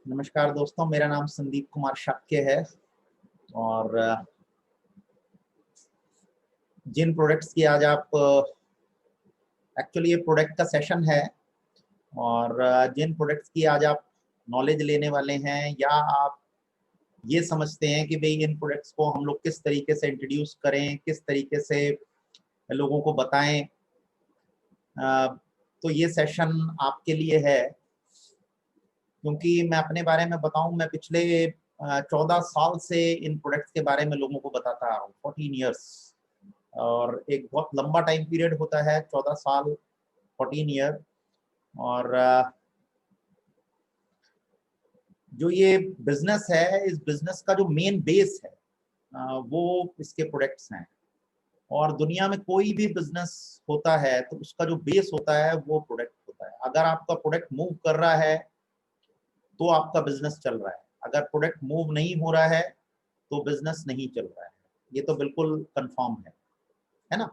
नमस्कार दोस्तों, मेरा नाम संदीप कुमार शाक्य है और जिन प्रोडक्ट्स की आज आप एक्चुअली ये प्रोडक्ट का सेशन है और जिन प्रोडक्ट्स की आज आप नॉलेज लेने वाले हैं या आप ये समझते हैं कि भाई इन प्रोडक्ट्स को हम लोग किस तरीके से इंट्रोड्यूस करें, किस तरीके से लोगों को बताएं, तो ये सेशन आपके लिए है। क्योंकि मैं अपने बारे में बताऊं, मैं पिछले 14 साल से इन प्रोडक्ट्स के बारे में लोगों को बताता आ रहा हूँ, 14 ईयर्स। और एक बहुत लंबा टाइम पीरियड होता है 14 साल, 14 ईयर। और जो ये बिजनेस है, इस बिजनेस का जो मेन बेस है वो इसके प्रोडक्ट्स हैं। और दुनिया में कोई भी बिजनेस होता है तो उसका जो बेस होता है वो प्रोडक्ट होता है। अगर आपका प्रोडक्ट मूव कर रहा है तो आपका बिजनेस चल रहा है, अगर प्रोडक्ट मूव नहीं हो रहा है तो बिजनेस नहीं चल रहा है। ये तो बिल्कुल कंफर्म है ना।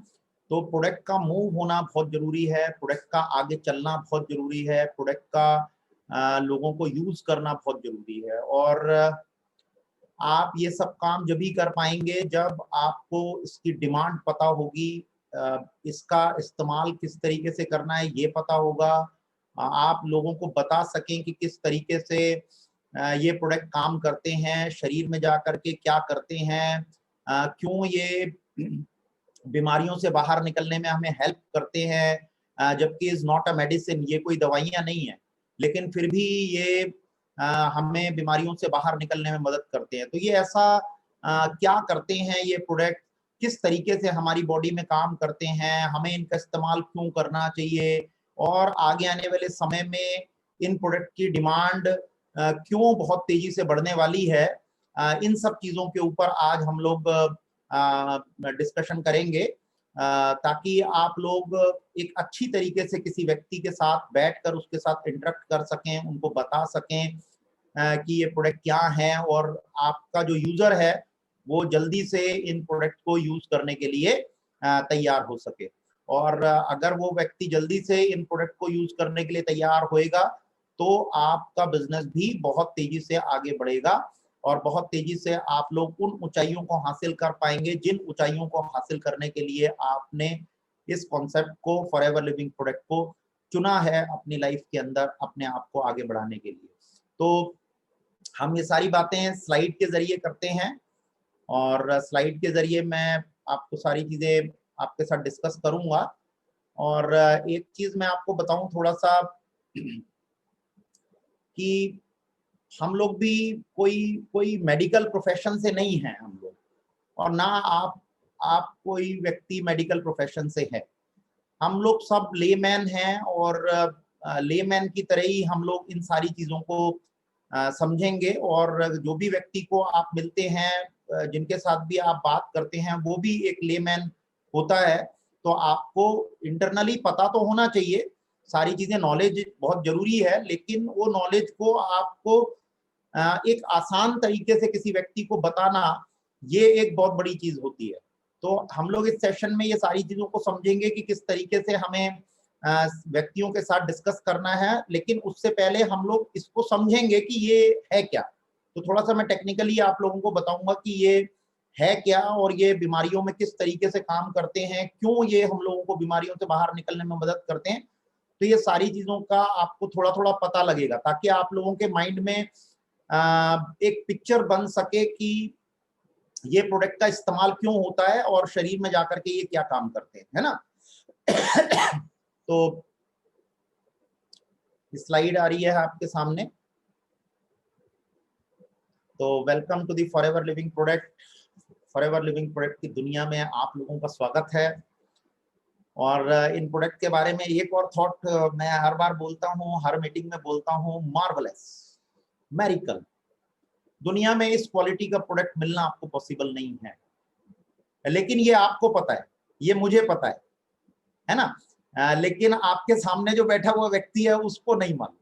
तो प्रोडक्ट का मूव होना बहुत जरूरी है, प्रोडक्ट का आगे चलना बहुत जरूरी है, प्रोडक्ट का लोगों को यूज करना बहुत जरूरी है। और आप ये सब काम जब भी कर पाएंगे जब आपको इसकी डिमांड पता होगी, इसका इस्तेमाल किस तरीके से करना है ये पता होगा, आप लोगों को बता सकें कि किस तरीके से ये प्रोडक्ट काम करते हैं, शरीर में जा करके क्या करते हैं, क्यों ये बीमारियों से बाहर निकलने में हमें हेल्प करते हैं। जबकि इज नॉट अ मेडिसिन, ये कोई दवाइयां नहीं है, लेकिन फिर भी ये हमें बीमारियों से बाहर निकलने में मदद करते हैं। तो ये ऐसा क्या करते हैं ये प्रोडक्ट, किस तरीके से हमारी बॉडी में काम करते हैं, हमें इनका इस्तेमाल क्यों करना चाहिए, और आगे आने वाले समय में इन प्रोडक्ट की डिमांड क्यों बहुत तेजी से बढ़ने वाली है, इन सब चीजों के ऊपर आज हम लोग डिस्कशन करेंगे, ताकि आप लोग एक अच्छी तरीके से किसी व्यक्ति के साथ बैठकर उसके साथ इंटरेक्ट कर सकें, उनको बता सकें कि ये प्रोडक्ट क्या है, और आपका जो यूजर है वो जल्दी से इन प्रोडक्ट को यूज करने के लिए तैयार हो सके। और अगर वो व्यक्ति जल्दी से इन प्रोडक्ट को यूज करने के लिए तैयार होएगा तो आपका बिजनेस भी बहुत तेजी से आगे बढ़ेगा और बहुत तेजी से आप लोग उन ऊंचाइयों को हासिल कर पाएंगे जिन ऊंचाइयों को हासिल करने के लिए आपने इस कॉन्सेप्ट को, फॉरएवर लिविंग प्रोडक्ट को चुना है अपनी लाइफ के अंदर अपने आप को आगे बढ़ाने के लिए। तो हम ये सारी बातें स्लाइड के जरिए करते हैं और स्लाइड के जरिए मैं आपको सारी चीजें आपके साथ डिस्कस करूंगा। और एक चीज मैं आपको बताऊं थोड़ा सा कि हम लोग भी कोई कोई मेडिकल प्रोफेशन से नहीं है हम लोग, और ना आप कोई व्यक्ति मेडिकल प्रोफेशन से है। हम लोग सब लेमैन हैं और लेमैन की तरह ही हम लोग इन सारी चीजों को समझेंगे। और जो भी व्यक्ति को आप मिलते हैं, जिनके साथ भी आप बात करते हैं, वो भी एक लेमैन होता है। तो आपको इंटरनली पता तो होना चाहिए, सारी चीजें, नॉलेज बहुत जरूरी है, लेकिन वो नॉलेज को आपको एक आसान तरीके से किसी व्यक्ति को बताना, ये एक बहुत बड़ी चीज होती है। तो हम लोग इस सेशन में ये सारी चीजों को समझेंगे कि किस तरीके से हमें व्यक्तियों के साथ डिस्कस करना है, लेकिन उससे पहले हम लोग इसको समझेंगे कि ये है क्या। तो थोड़ा सा मैं टेक्निकली आप लोगों को बताऊंगा कि ये है क्या और ये बीमारियों में किस तरीके से काम करते हैं, क्यों ये हम लोगों को बीमारियों से बाहर निकलने में मदद करते हैं। तो ये सारी चीजों का आपको थोड़ा थोड़ा पता लगेगा, ताकि आप लोगों के माइंड में एक पिक्चर बन सके कि ये प्रोडक्ट का इस्तेमाल क्यों होता है और शरीर में जाकर के ये क्या काम करते हैं, है ना। तो स्लाइड आ रही है आपके सामने। तो welcome to the forever living product. Forever living product की दुनिया में आप लोगों का स्वागत है। और इन प्रोडक्ट के बारे में एक और थॉट मैं हर बार बोलता हूँ, हर मीटिंग में बोलता हूँ, मार्वलस, मैरिकल। दुनिया में इस क्वालिटी का प्रोडक्ट मिलना आपको पॉसिबल नहीं है, लेकिन ये आपको पता है, ये मुझे पता है ना। लेकिन आपके सामने जो बैठा हुआ व्यक्ति है उसको नहीं मालूम,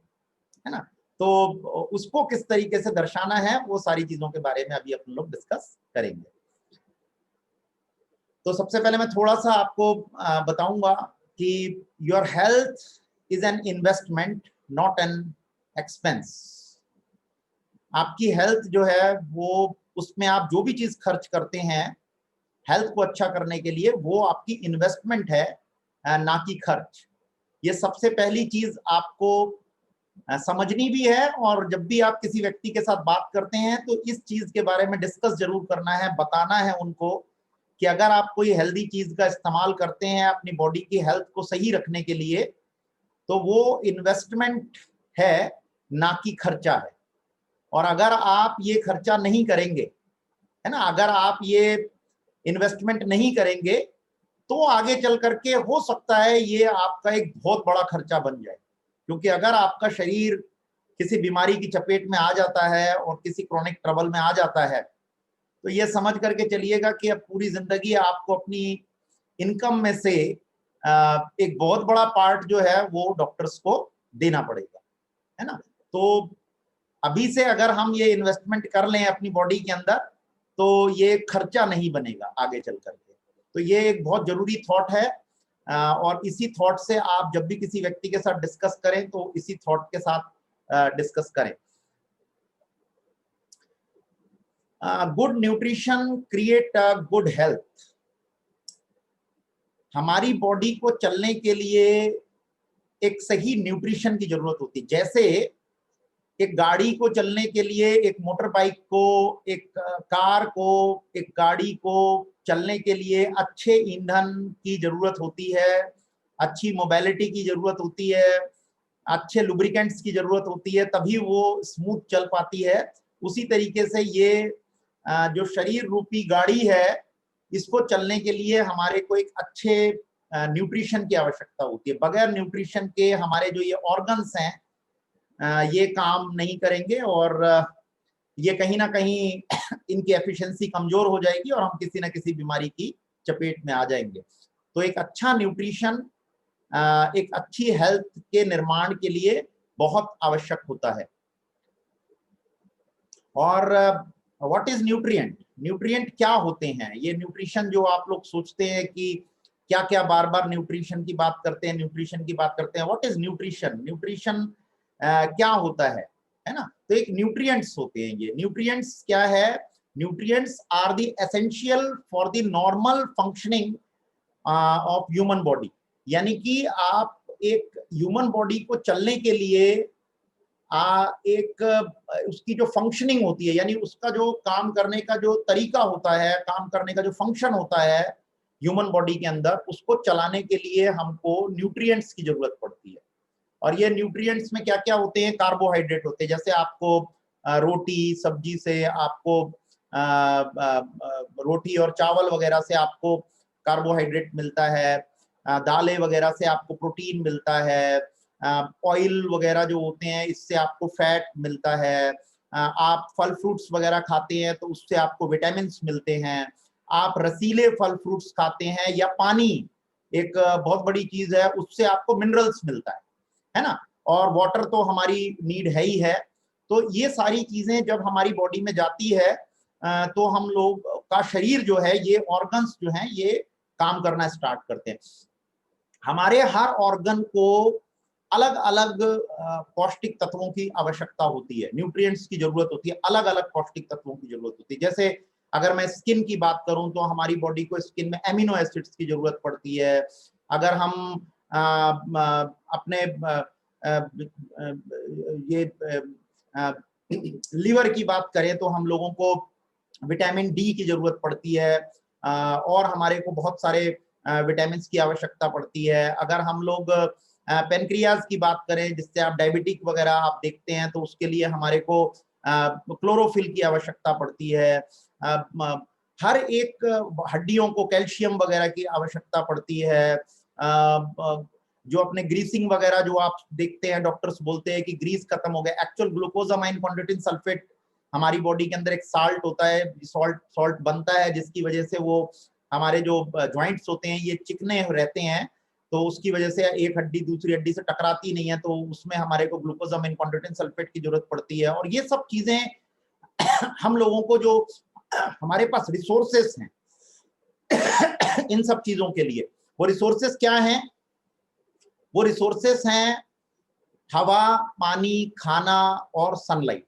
है ना। तो उसको किस तरीके से दर्शाना है, वो सारी चीजों के बारे में अभी अपन लोग डिस्कस करेंगे। तो सबसे पहले मैं थोड़ा सा आपको बताऊंगा कि your health is an investment, not an expense. आपकी हेल्थ जो है वो, उसमें आप जो भी चीज खर्च करते हैं हेल्थ को अच्छा करने के लिए, वो आपकी इन्वेस्टमेंट है, ना कि खर्च। ये सबसे पहली चीज आपको समझनी भी है, और जब भी आप किसी व्यक्ति के साथ बात करते हैं तो इस चीज के बारे में डिस्कस जरूर करना है, बताना है उनको कि अगर आप कोई हेल्दी चीज का इस्तेमाल करते हैं अपनी बॉडी की हेल्थ को सही रखने के लिए, तो वो इन्वेस्टमेंट है, ना कि खर्चा है। और अगर आप ये खर्चा नहीं करेंगे, है ना, अगर आप ये इन्वेस्टमेंट नहीं करेंगे, तो आगे चल करके हो सकता है ये आपका एक बहुत बड़ा खर्चा बन जाए। क्योंकि अगर आपका शरीर किसी बीमारी की चपेट में आ जाता है और किसी क्रॉनिक ट्रबल में आ जाता है, तो ये समझ करके चलिएगा कि अब पूरी जिंदगी आपको अपनी इनकम में से एक बहुत बड़ा पार्ट जो है वो डॉक्टर्स को देना पड़ेगा, है ना। तो अभी से अगर हम ये इन्वेस्टमेंट कर लें अपनी बॉडी के अंदर, तो ये खर्चा नहीं बनेगा आगे चल करके। तो ये एक बहुत जरूरी थॉट है, और इसी थॉट से आप जब भी किसी व्यक्ति के साथ डिस्कस करें तो इसी थॉट के साथ डिस्कस करें। Good nutrition create good health. हमारी बॉडी को चलने के लिए एक सही न्यूट्रिशन की जरूरत होती है। जैसे एक गाड़ी को चलने के लिए, एक मोटर बाइक को, एक कार को, एक गाड़ी को चलने के लिए अच्छे ईंधन की जरूरत होती है, अच्छी मोबिलिटी की जरूरत होती है, अच्छे लुब्रिकेंट्स की जरूरत होती है, तभी वो स्मूथ चल पाती है। उसी तरीके से ये जो शरीर रूपी गाड़ी है, इसको चलने के लिए हमारे को एक अच्छे न्यूट्रिशन की आवश्यकता होती है। बगैर न्यूट्रिशन के हमारे जो ये ऑर्गन्स हैं ये काम नहीं करेंगे, और ये कहीं ना कहीं इनकी एफिशिएंसी कमजोर हो जाएगी और हम किसी ना किसी बीमारी की चपेट में आ जाएंगे। तो एक अच्छा न्यूट्रिशन एक अच्छी हेल्थ के निर्माण के लिए बहुत आवश्यक होता है। और व्हाट इज न्यूट्रिएंट? न्यूट्रिएंट क्या होते हैं? ये न्यूट्रिशन जो आप लोग सोचते हैं कि क्या क्या बार बार न्यूट्रिशन की बात करते हैं, न्यूट्रिशन की बात करते हैं, व्हाट इज न्यूट्रिशन? न्यूट्रिशन क्या होता है ना। तो एक न्यूट्रिएंट्स होते हैं। ये न्यूट्रिएंट्स क्या है? Nutrients are the essential for the normal functioning of human body. यानी कि आप एक ह्यूमन बॉडी को चलने के लिए एक उसकी जो फंक्शनिंग होती है, यानी उसका जो काम करने का जो तरीका होता है, काम करने का जो फंक्शन होता है ह्यूमन बॉडी के अंदर, उसको चलाने के लिए हमको न्यूट्रिएंट्स की जरूरत पड़ती है। और ये न्यूट्रिएंट्स में क्या क्या होते हैं? कार्बोहाइड्रेट होते हैं। जैसे आपको रोटी सब्जी से आपको रोटी और चावल वगैरह से आपको कार्बोहाइड्रेट मिलता है, दालें वगैरह से आपको प्रोटीन मिलता है, ऑयल वगैरह जो होते हैं इससे आपको फैट मिलता है, आप फल फ्रूट्स वगैरह खाते हैं तो उससे आपको विटामिन मिलते हैं, आप रसीले फल फ्रूट्स खाते हैं, या पानी एक बहुत बड़ी चीज है, उससे आपको मिनरल्स मिलता है ना। और वाटर तो हमारी नीड है ही है। तो ये सारी चीजें जब हमारी बॉडी में जाती है तो हम लोग का शरीर जो है, ये ऑर्गन्स जो हैं ये काम करना स्टार्ट करते हैं। हमारे हर ऑर्गन को अलग अलग पौष्टिक तत्वों की आवश्यकता होती है, न्यूट्रिएंट्स की जरूरत होती है, अलग अलग पौष्टिक तत्वों की जरूरत होती है। जैसे अगर मैं स्किन की बात करूं तो हमारी बॉडी को स्किन में एमिनो एसिड्स की जरूरत पड़ती है। अगर हम अपने ये लीवर की बात करें तो हम लोगों को विटामिन डी की जरूरत पड़ती है, और हमारे को बहुत सारे विटामिन की आवश्यकता पड़ती है। अगर हम लोग पेनक्रियाज की बात करें, जिससे आप डायबिटिक वगैरह आप देखते हैं, तो उसके लिए हमारे को क्लोरोफिल की आवश्यकता पड़ती है। हर एक हड्डियों को कैल्शियम वगैरह की आवश्यकता पड़ती है। जो अपने ग्रीसिंग वगैरह जो आप देखते हैं, डॉक्टर्स बोलते हैं कि ग्रीस खत्म हो गया, एक्चुअल ग्लूकोजामाइन कॉन्ड्रोटिन सल्फेट हमारी बॉडी के अंदर एक साल्ट होता है, सॉल्ट बनता है, जिसकी वजह से वो हमारे जो जॉइंट्स होते हैं ये चिकने रहते हैं, तो उसकी वजह से एक हड्डी दूसरी हड्डी से टकराती नहीं है, तो उसमें हमारे को ग्लूकोजामाइन कॉन्ड्रोटिन सल्फेट की जरूरत पड़ती है। और ये सब चीजें हम लोगों को जो हमारे पास रिसोर्सेस हैं इन सब चीजों के लिए, वो रिसोर्सेस क्या हैं? वो रिसोर्सेस हैं हवा, पानी, खाना और सनलाइट।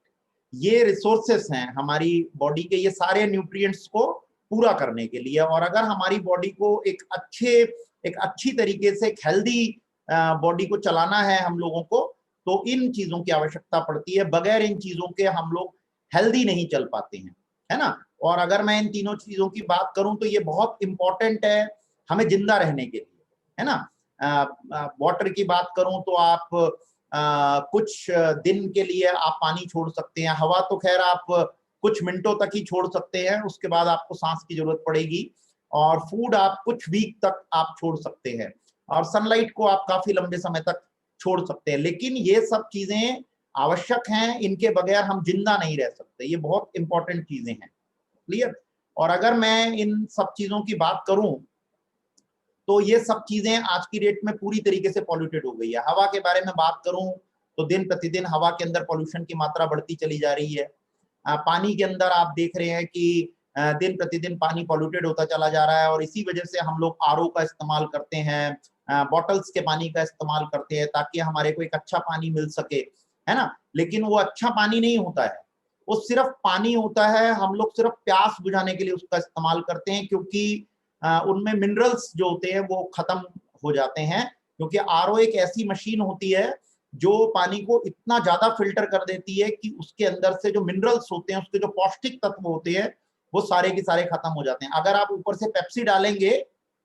ये रिसोर्सेस हैं हमारी बॉडी के, ये सारे न्यूट्रिएंट्स को पूरा करने के लिए। और अगर हमारी बॉडी को एक अच्छी तरीके से एक हेल्दी बॉडी को चलाना है हम लोगों को, तो इन चीजों की आवश्यकता पड़ती है। बगैर इन चीजों के हम लोग हेल्दी नहीं चल पाते हैं, है ना। और अगर मैं इन तीनों चीजों की बात करूं तो ये बहुत इंपॉर्टेंट है हमें जिंदा रहने के लिए, है ना। वाटर की बात करूं तो आप कुछ दिन के लिए आप पानी छोड़ सकते हैं। हवा तो खैर आप कुछ मिनटों तक ही छोड़ सकते हैं, उसके बाद आपको सांस की जरूरत पड़ेगी। और फूड आप कुछ वीक तक आप छोड़ सकते हैं, और सनलाइट को आप काफी लंबे समय तक छोड़ सकते हैं। लेकिन ये सब चीजें आवश्यक हैं, इनके बगैर हम जिंदा नहीं रह सकते। ये बहुत इंपॉर्टेंट चीजें हैं, क्लियर। और अगर मैं इन सब चीजों की बात करूं तो ये सब चीजें आज की डेट में पूरी तरीके से पॉल्यूटेड हो गई है। हवा के बारे में बात करूं तो दिन प्रतिदिन हवा के अंदर पॉल्यूशन की मात्रा बढ़ती चली जा रही है। पानी के अंदर आप देख रहे हैं कि दिन प्रतिदिन पानी पॉल्यूटेड होता चला जा रहा है, और इसी वजह से हम लोग आरओ का इस्तेमाल करते हैं, बॉटल्स के पानी का इस्तेमाल करते हैं ताकि हमारे को एक अच्छा पानी मिल सके, है ना। लेकिन वो अच्छा पानी नहीं होता है, वो सिर्फ पानी होता है। हम लोग सिर्फ प्यास बुझाने के लिए उसका इस्तेमाल करते हैं, क्योंकि उनमें मिनरल्स जो होते हैं वो खत्म हो जाते हैं। क्योंकि आरओ एक ऐसी मशीन होती है जो पानी को इतना ज्यादा फिल्टर कर देती है कि उसके अंदर से जो मिनरल्स होते हैं, उसके जो पौष्टिक तत्व होते हैं, वो सारे के सारे खत्म हो जाते हैं। अगर आप ऊपर से पेप्सी डालेंगे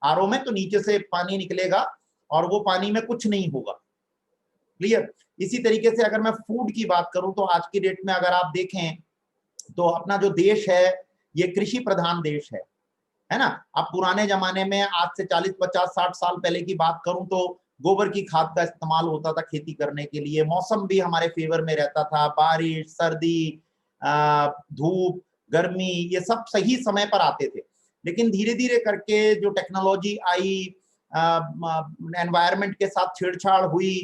आरओ में तो नीचे से पानी निकलेगा और वो पानी में कुछ नहीं होगा, क्लियर। इसी तरीके से अगर मैं फूड की बात करूं तो आज की डेट में अगर आप देखें तो अपना जो देश है ये कृषि प्रधान देश है ना। अब पुराने जमाने में आज से 40, 50, 60 साल पहले की बात करूं तो गोबर की खाद का इस्तेमाल होता था खेती करने के लिए। मौसम भी हमारे फेवर में रहता था, बारिश, सर्दी, धूप, गर्मी, ये सब सही समय पर आते थे। लेकिन धीरे धीरे करके जो टेक्नोलॉजी आई, एनवायरनमेंट के साथ छेड़छाड़ हुई,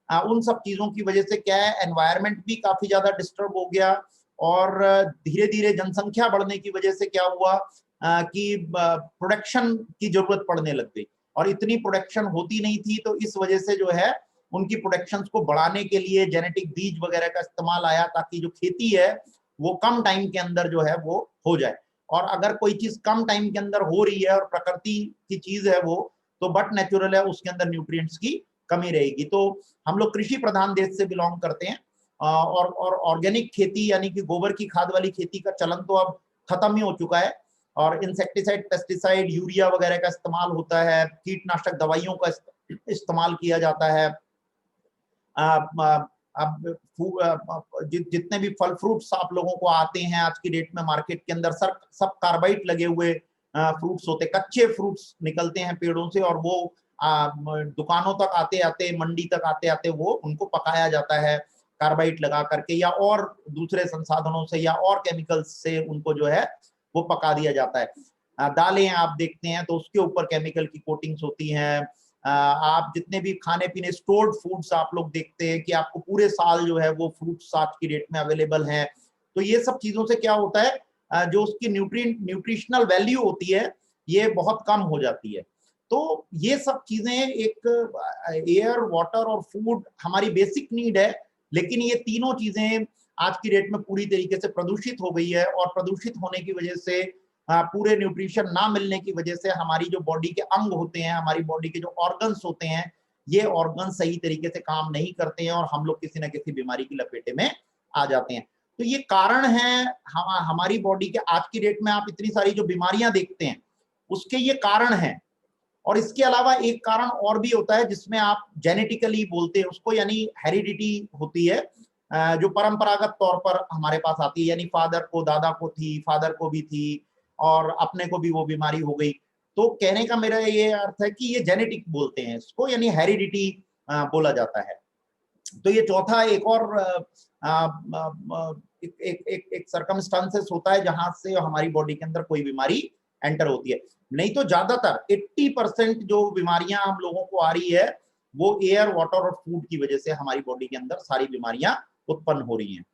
उन सब चीजों की वजह से क्या है, एनवायरनमेंट भी काफी ज्यादा डिस्टर्ब हो गया। और धीरे धीरे जनसंख्या बढ़ने की वजह से क्या हुआ कि प्रोडक्शन की जरूरत पड़ने लग गई, और इतनी प्रोडक्शन होती नहीं थी। तो इस वजह से जो है उनकी प्रोडक्शन को बढ़ाने के लिए जेनेटिक बीज वगैरह का इस्तेमाल आया, ताकि जो खेती है वो कम टाइम के अंदर जो है वो हो जाए। और अगर कोई चीज कम टाइम के अंदर हो रही है और प्रकृति की चीज है वो, तो बट नेचुरल है, उसके अंदर न्यूट्रिएंट्स की कमी रहेगी। तो हम लोग कृषि प्रधान देश से बिलोंग करते हैं, और ऑर्गेनिक खेती यानी कि गोबर की खाद वाली खेती का चलन तो अब खत्म ही हो चुका है। और इंसेक्टिसाइड, पेस्टिसाइड, यूरिया वगैरह का इस्तेमाल होता है, कीटनाशक दवाइयों का इस्तेमाल किया जाता है। अब जितने भी फल फ्रूट्स आप लोगों को आते हैं आज की डेट में मार्केट के अंदर, सब कार्बाइड लगे हुए फ्रूट्स होते, कच्चे फ्रूट्स निकलते हैं पेड़ों से, और वो दुकानों तक आते आते, मंडी तक आते आते वो उनको पकाया जाता है कार्बाइड लगा करके, या और दूसरे संसाधनों से, या और केमिकल्स से उनको जो है वो पका दिया जाता है। दालें आप देखते हैं तो उसके ऊपर केमिकल की कोटिंग्स होती हैं। आप जितने भी खाने पीने स्टोर्ड फूड्स आप लोग देखते हैं कि आपको पूरे साल जो है वो फ्रूट्स आज की डेट में अवेलेबल हैं। तो ये सब चीजों से क्या होता है, जो उसकी न्यूट्रिशनल वैल्यू होती है ये बहुत कम हो जाती है। तो ये सब चीजें, एक एयर, वाटर और फूड हमारी बेसिक नीड है, लेकिन ये तीनों चीजें आज की डेट में पूरी तरीके से प्रदूषित हो गई है। और प्रदूषित होने की वजह से, पूरे न्यूट्रिशन ना मिलने की वजह से हमारी जो बॉडी के अंग होते हैं, हमारी बॉडी के जो ऑर्गन्स होते हैं, ये ऑर्गन सही तरीके से काम नहीं करते हैं, और हम लोग किसी ना किसी बीमारी की लपेटे में आ जाते हैं। तो ये कारण है हमारी बॉडी के। आज की डेट में आप इतनी सारी जो बीमारियां देखते हैं उसके ये कारण हैं। और इसके अलावा एक कारण और भी होता है जिसमें आप जेनेटिकली बोलते हैं उसको, यानी हेरिडिटी होती है, जो परंपरागत तौर पर हमारे पास आती है, यानी फादर को, दादा को थी, फादर को भी थी, और अपने को भी वो बीमारी हो गई। तो कहने का मेरा ये अर्थ है कि ये जेनेटिक बोलते हैं इसको, यानी हेरिडिटी बोला जाता है। तो ये चौथा एक और एक सर्कमस्टांसेस होता है जहां से हमारी बॉडी के अंदर कोई बीमारी एंटर होती है। नहीं तो ज्यादातर 80% जो बीमारियां हम लोगों को आ रही है वो एयर, वाटर और फूड की वजह से हमारी बॉडी के अंदर सारी बीमारियां उत्पन्न हो रही हैं।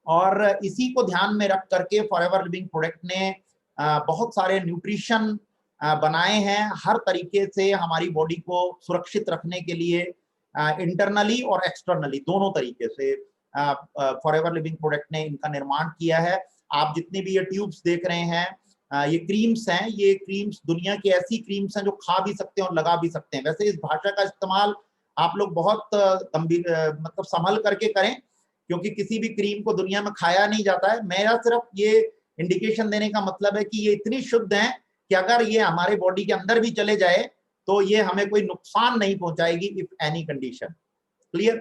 और इसी को ध्यान में रख करके फॉरएवर लिविंग प्रोडक्ट ने बहुत सारे न्यूट्रिशन बनाए हैं, हर तरीके से हमारी बॉडी को सुरक्षित रखने के लिए, इंटरनली और एक्सटर्नली दोनों तरीके से। फॉरएवर लिविंग प्रोडक्ट ने इनका निर्माण किया है। आप जितनी भी ये ट्यूब्स देख रहे हैं, ये क्रीम्स हैं, ये क्रीम्स दुनिया की ऐसी क्रीम्स हैं जो खा भी सकते हैं और लगा भी सकते हैं। वैसे इस भाषा का इस्तेमाल आप लोग बहुत गंभीर मतलब संभल करके करें, क्योंकि किसी भी क्रीम को दुनिया में खाया नहीं जाता है। मेरा सिर्फ ये इंडिकेशन देने का मतलब है कि ये इतनी शुद्ध है कि अगर ये हमारे बॉडी के अंदर भी चले जाए तो ये हमें कोई नुकसान नहीं पहुंचाएगी इफ एनी कंडीशन। क्लियर।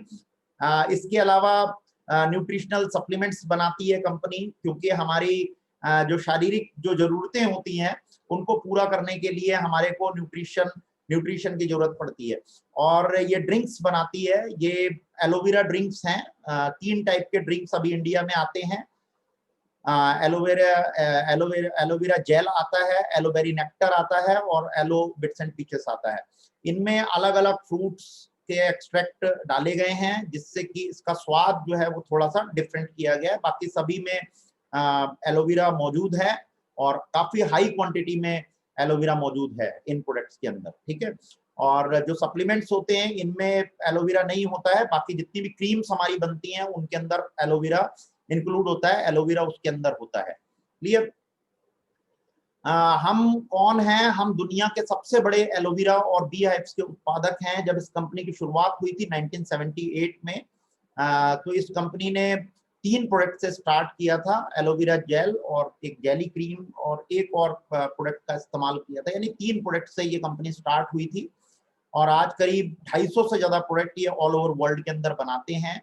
इसके अलावा न्यूट्रिशनल सप्लीमेंट्स बनाती है कंपनी, क्योंकि हमारी जो शारीरिक जो जरूरतें होती हैं उनको पूरा करने के लिए हमारे को न्यूट्रिशन की जरूरत पड़ती है। और ये ड्रिंक्स बनाती है, ये एलोवेरा ड्रिंक्स हैं। 3 टाइप के ड्रिंक्स अभी इंडिया में आते हैं। एलोवेरा जेल आता है, एलोवेरी नेक्टर आता है और एलो बिट्स एंड पीचेस आता है। इनमें अलग अलग फ्रूट्स के एक्सट्रैक्ट डाले गए हैं, जिससे कि इसका स्वाद जो है वो थोड़ा सा डिफरेंट किया गया है। बाकी सभी में एलोवेरा मौजूद है और काफी हाई क्वांटिटी में एलोवेरा मौजूद है इन प्रोडक्ट्स के अंदर। ठीक है। और जो सप्लीमेंट्स होते हैं इनमें एलोवेरा नहीं होता है। बाकी जितनी भी क्रीम्स हमारी बनती हैं उनके अंदर एलोवेरा इंक्लूड होता है, एलोवेरा उसके अंदर होता है। क्लियर। हम कौन हैं? हम दुनिया के सबसे बड़े एलोवेरा और बी हाइव्स के उत्पादक हैं। जब इस कंपनी की शुरुआत हुई थी 1978 में, तो इस कंपनी ने 3 प्रोडक्ट से स्टार्ट किया था, एलोवेरा जेल और एक जेली क्रीम और एक और प्रोडक्ट का इस्तेमाल किया था। यानी 3 प्रोडक्ट से ये कंपनी स्टार्ट हुई थी और आज करीब 250 से ज्यादा प्रोडक्ट ये ऑल ओवर वर्ल्ड के अंदर बनाते हैं।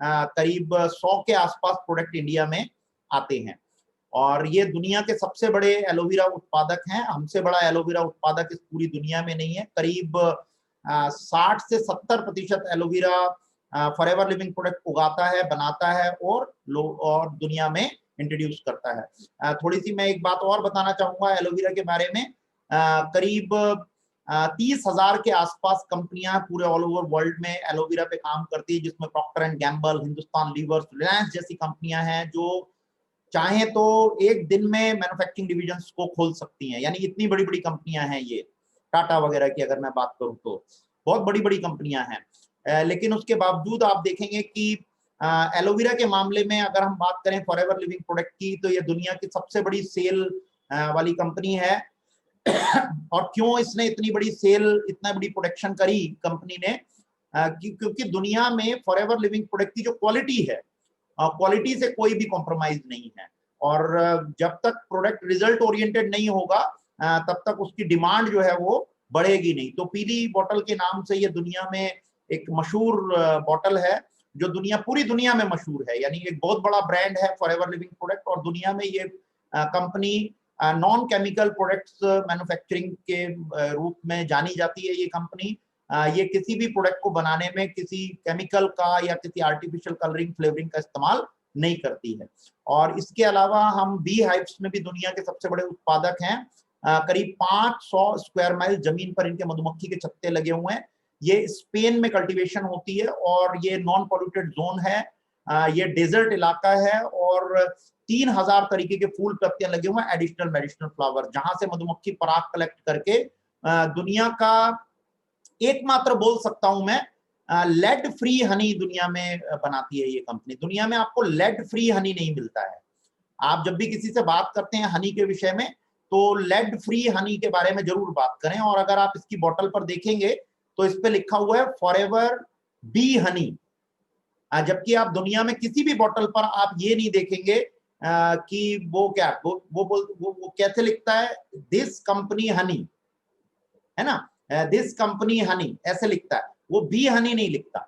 करीब 100 के आसपास प्रोडक्ट इंडिया में आते हैं और ये दुनिया के सबसे बड़े एलोवेरा उत्पादक हैं। हमसे बड़ा एलोवेरा उत्पादक इस पूरी दुनिया में नहीं है। करीब 60 से 70% एलोवेरा फॉरएवर लिविंग प्रोडक्ट उगाता है, बनाता है और दुनिया में इंट्रोड्यूस करता है। थोड़ी सी मैं एक बात और बताना चाहूंगा एलोवेरा के बारे में। करीब 30,000 के आसपास कंपनियां पूरे ऑल ओवर वर्ल्ड में एलोवेरा पे काम करती है, जिसमें Procter and Gamble, Hindustan Levers, Reliance जैसी कंपनियां हैं जो चाहे तो एक दिन में मैन्युफैक्चरिंग डिविजन्स को खोल सकती हैं। यानी इतनी बड़ी बड़ी कंपनियां हैं ये। टाटा वगैरह की अगर मैं बात करूं तो बहुत बड़ी बड़ी कंपनियां हैं। लेकिन उसके बावजूद आप देखेंगे कि एलोवेरा के मामले में अगर हम बात करें फॉरएवर लिविंग प्रोडक्ट की, तो ये दुनिया की सबसे बड़ी सेल वाली कंपनी है। और क्यों इसने इतनी बड़ी सेल, इतना बड़ी प्रोडक्शन करी कंपनी ने? क्योंकि दुनिया में फॉरएवर लिविंग प्रोडक्ट की जो क्वालिटी है, क्वालिटी से कोई भी कॉम्प्रोमाइज नहीं है। और जब तक प्रोडक्ट रिजल्ट ओरिएंटेड नहीं होगा तब तक उसकी डिमांड जो है वो बढ़ेगी नहीं। तो पीली बोतल के नाम से ये दुनिया में एक मशहूर बोतल है, जो पूरी दुनिया में मशहूर है। यानी एक बहुत बड़ा ब्रांड है फॉरएवर लिविंग प्रोडक्ट और दुनिया में ये company non chemical products manufacturing के रूप में जानी जाती है। ये कंपनी ये किसी भी प्रोडक्ट को बनाने में किसी केमिकल का या किसी आर्टिफिशियल कलरिंग फ्लेवरिंग का इस्तेमाल नहीं करती है। और इसके अलावा हम बी हाइव्स में भी दुनिया के सबसे बड़े उत्पादक हैं। करीब 500 स्क्वायर माइल जमीन पर इनके मधुमक्खी के छत्ते लगे हुए हैं। ये स्पेन में कल्टीवेशन होती है और ये नॉन पॉल्यूटेड जोन है। ये डेजर्ट इलाका है और 3000 तरीके के फूल पत्तियां लगे हुए हैं, एडिशनल मेडिसिनल फ्लावर, जहां से मधुमक्खी पराग कलेक्ट करके दुनिया का एकमात्र बोल सकता हूं मैं लेड फ्री हनी दुनिया में बनाती है ये कंपनी। दुनिया में आपको लेड फ्री हनी नहीं मिलता है। आप जब भी किसी से बात करते हैं हनी के विषय में तो लेड फ्री हनी के बारे में जरूर बात करें। और अगर आप इसकी बोतल पर देखेंगे तो इस पे लिखा हुआ है फॉरएवर बी हनी, जबकि आप दुनिया में किसी भी बोतल पर आप ये नहीं देखेंगे कि वो क्या वो कैसे लिखता है, दिस कंपनी हनी, है ना, दिस कंपनी हनी ऐसे लिखता है। वो बी हनी नहीं लिखता,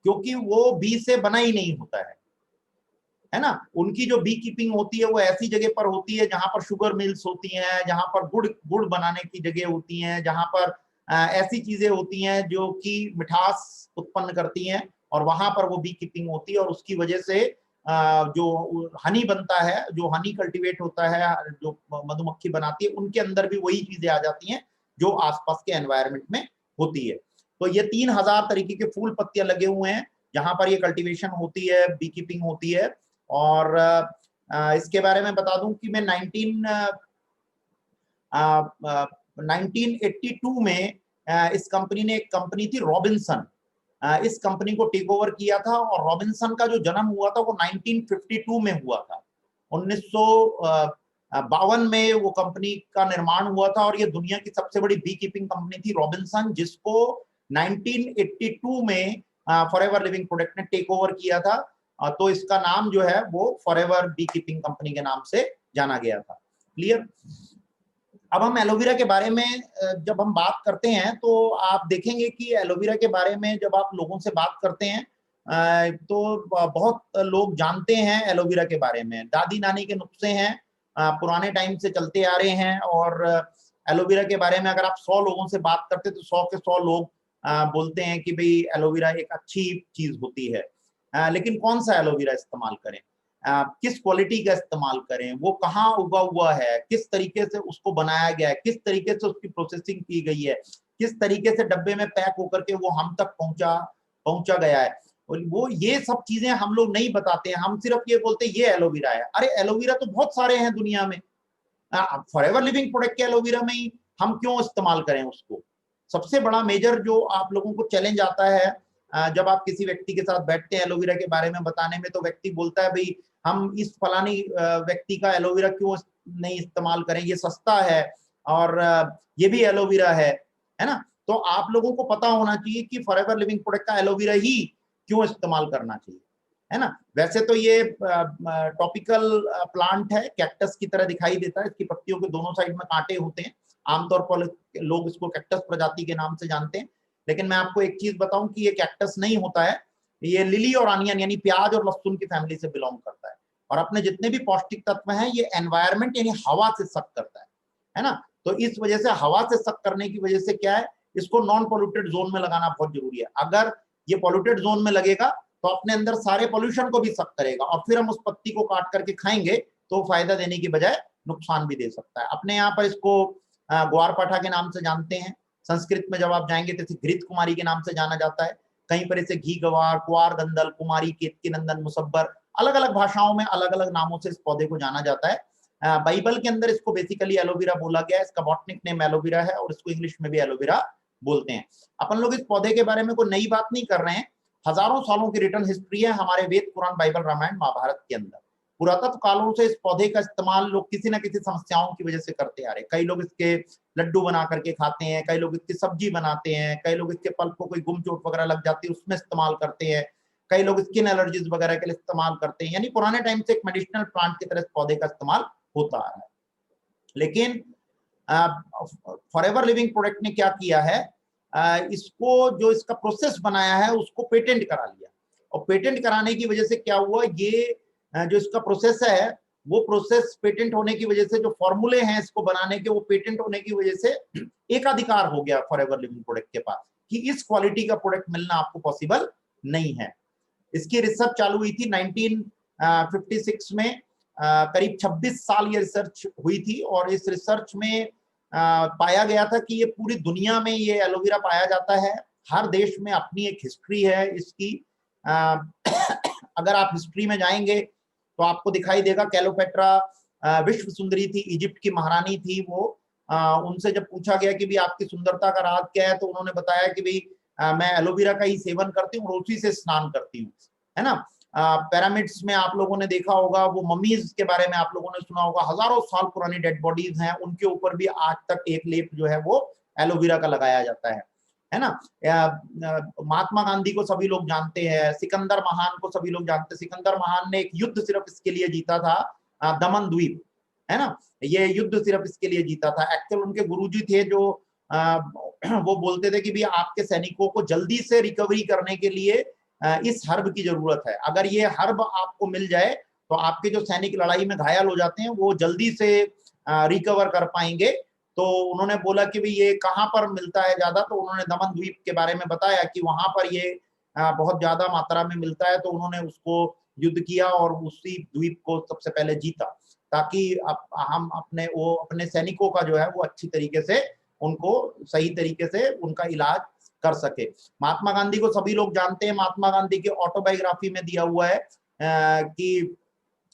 क्योंकि वो बी से बना ही नहीं होता है ना। उनकी जो बी कीपिंग होती है वो ऐसी जगह पर होती है जहां पर शुगर मिल्स होती हैं, जहां पर गुड़ बनाने की जगह होती हैं, जहां पर ऐसी चीजें होती हैं जो कि मिठास उत्पन्न करती हैं, और वहां पर वो बी कीपिंग होती है। और उसकी वजह से जो हनी बनता है, जो हनी कल्टीवेट होता है, जो मधुमक्खी बनाती है, उनके अंदर भी वही चीजें आ जाती हैं जो आसपास के एनवायरनमेंट में होती है। तो ये 3000 तरीके के फूल पत्तियां लगे हुए हैं जहां पर ये कल्टीवेशन होती है, बी कीपिंग होती है। और इसके बारे में बता दूं कि मैं 1982 में इस कंपनी ने एक कंपनी थी रॉबिन्सन। इस कंपनी को टेक ओवर किया था। और रॉबिन्सन का जो जन्म हुआ था वो 1952 में हुआ था। 1952 में वो कंपनी का निर्माण हुआ था और ये दुनिया की सबसे बड़ी बी कीपिंग कंपनी थी रॉबिन्सन, जिसको 1982 में फॉरएवर लिविंग प्रोडक्ट ने टेक ओवर किया था। तो इसका नाम जो है वो फॉरएवर बी कीपिंग कंपनी के नाम से जाना गया था। क्लियर। अब हम एलोवेरा के बारे में जब हम बात करते हैं तो आप देखेंगे कि एलोवेरा के बारे में जब आप लोगों से बात करते हैं तो बहुत लोग जानते हैं एलोवेरा के बारे में। दादी नानी के नुस्खे हैं, पुराने टाइम से चलते आ रहे हैं। और एलोवेरा के बारे में अगर आप 100 लोगों से बात करते तो 100 के 100 लोग बोलते हैं कि भाई एलोवेरा एक अच्छी चीज होती है। लेकिन कौन सा एलोवेरा इस्तेमाल करें, किस क्वालिटी का इस्तेमाल करें, वो कहाँ उगा हुआ है, किस तरीके से उसको बनाया गया है, किस तरीके से उसकी प्रोसेसिंग की गई है, किस तरीके से डब्बे में पैक होकर के वो हम तक पहुंचा गया है, और वो ये सब चीजें हम लोग नहीं बताते हैं। हम सिर्फ ये बोलते हैं ये एलोवेरा है। अरे एलोवेरा तो बहुत सारे हैं दुनिया में, फॉरएवर लिविंग प्रोडक्ट के एलोवेरा में ही हम क्यों इस्तेमाल करें उसको। सबसे बड़ा मेजर जो आप लोगों को चैलेंज आता है जब आप किसी व्यक्ति के साथ बैठते हैं एलोवेरा के बारे में बताने में, तो व्यक्ति बोलता है भाई हम इस फलानी व्यक्ति का एलोवेरा क्यों नहीं इस्तेमाल करें, ये सस्ता है और ये भी एलोवेरा है ना। तो आप लोगों को पता होना चाहिए कि फॉरएवर लिविंग प्रोडक्ट का एलोवेरा ही क्यों इस्तेमाल करना चाहिए, है ना। वैसे तो ये टॉपिकल प्लांट है, कैक्टस की तरह दिखाई देता है, इसकी पत्तियों के दोनों साइड में कांटे होते हैं। आमतौर पर लोग इसको कैक्टस प्रजाति के नाम से जानते हैं। लेकिन मैं आपको एक चीज बताऊं कि ये कैक्टस नहीं होता है, ये लिली और अनियन यानी प्याज और लहसुन की फैमिली से बिलोंग करता है। और अपने जितने भी पौष्टिक तत्व हैं ये एनवायरमेंट यानी हवा से सक करता है ना। तो इस वजह से हवा से सक करने की वजह से क्या है, इसको नॉन पोल्यूटेड जोन में लगाना बहुत जरूरी है। अगर ये पोल्यूटेड जोन में लगेगा तो अपने अंदर सारे पोल्यूशन को भी सक करेगा और फिर हम उस पत्ती को काट करके खाएंगे तो फायदा देने की बजाय नुकसान भी दे सकता है। अपने यहाँ पर इसको ग्वारपाठा के नाम से जानते हैं। संस्कृत में जब आप जाएंगे तो इसे घृत कुमारी के नाम से जाना जाता है। कहीं पर इसे घी गवार, कुआर गंदल, कुमारी, केतकी नंदन, मुसब्बर, अलग अलग भाषाओं में अलग अलग नामों से इस पौधे को जाना जाता है। बाइबल के अंदर इसको बेसिकली एलोवेरा बोला गया है। इसका बॉटनिक नेम एलोवेरा है और इसको इंग्लिश में भी एलोवेरा बोलते हैं। अपन लोग इस पौधे के बारे में कोई नई बात नहीं कर रहे हैं, हजारों सालों की रिटर्न हिस्ट्री है हमारे वेद पुराण बाइबल रामायण महाभारत के अंदर। पुरातत्व कालों से इस पौधे का इस्तेमाल लोग किसी ना किसी समस्याओं की वजह से करते आ रहे हैं। कई लोग इसके लड्डू बना करके खाते हैं, कई लोग इसकी सब्जी बनाते हैं, कई लोग इसके पल्प को कोई गुम चोट वगैरह लग जाती है उसमें इस्तेमाल करते हैं, कई लोग स्किन एलर्जीज वगैरह के लिए इस्तेमाल करते हैं। यानी पुराने टाइम से एक मेडिसिनल प्लांट की तरह इस पौधे का इस्तेमाल होता आ रहा है। लेकिन फॉरएवर लिविंग प्रोडक्ट ने क्या किया है, इसको जो इसका प्रोसेस बनाया है उसको पेटेंट करा लिया। और पेटेंट कराने की वजह से क्या हुआ, ये जो इसका प्रोसेस है वो प्रोसेस पेटेंट होने की वजह से जो फॉर्मूले हैं इसको बनाने के, वो पेटेंट होने की वजह से एकाधिकार हो गया फॉरएवर लिविंग प्रोडक्ट के पास कि इस क्वालिटी का प्रोडक्ट मिलना आपको पॉसिबल नहीं है। इसकी रिसर्च चालू हुई थी 1956 में, करीब 26 साल ये रिसर्च हुई थी। और इस रिसर्च में पाया गया था कि ये पूरी दुनिया में ये एलोवेरा पाया जाता है। हर देश में अपनी एक हिस्ट्री है इसकी। अगर आप हिस्ट्री में जाएंगे तो आपको दिखाई देगा कैलोपेट्रा विश्व सुंदरी थी, इजिप्ट की महारानी थी वो। उनसे जब पूछा गया कि भी आपकी सुंदरता का राज क्या है, तो उन्होंने बताया कि भाई मैं एलोवेरा का ही सेवन करती हूँ और उसी से स्नान करती हूँ, है ना। पिरामिड्स में आप लोगों ने देखा होगा, वो मम्मीज के बारे में आप लोगों ने सुना होगा, हजारों साल पुरानी डेड बॉडीज हैं, उनके ऊपर भी आज तक एक लेप जो है वो एलोवेरा का लगाया जाता है ना। महात्मा गांधी को सभी लोग जानते हैं, सिकंदर महान को सभी लोग जानते हैं। सिकंदर महान ने एक युद्ध सिर्फ इसके लिए जीता था, दमन द्वीप, है ना। ये युद्ध सिर्फ इसके लिए जीता था। एक्चुअल उनके गुरुजी थे जो वो बोलते थे कि भी आपके सैनिकों को जल्दी से रिकवरी करने के लिए इस हर्ब की जरूरत है। अगर ये हर्ब आपको मिल जाए तो आपके जो सैनिक लड़ाई में घायल हो जाते हैं वो जल्दी से रिकवर कर पाएंगे। तो उन्होंने बोला कि भाई ये कहाँ पर मिलता है ज्यादा, तो उन्होंने दमन द्वीप के बारे में बताया कि वहां पर ये बहुत ज्यादा मात्रा में मिलता है। तो उन्होंने उसको युद्ध किया और उसी द्वीप को सबसे पहले जीता, ताकि हम अपने सैनिकों का जो है वो अच्छी तरीके से उनको सही तरीके से उनका इलाज कर सके। महात्मा गांधी को सभी लोग जानते हैं। महात्मा गांधी की ऑटोबायोग्राफी में दिया हुआ है कि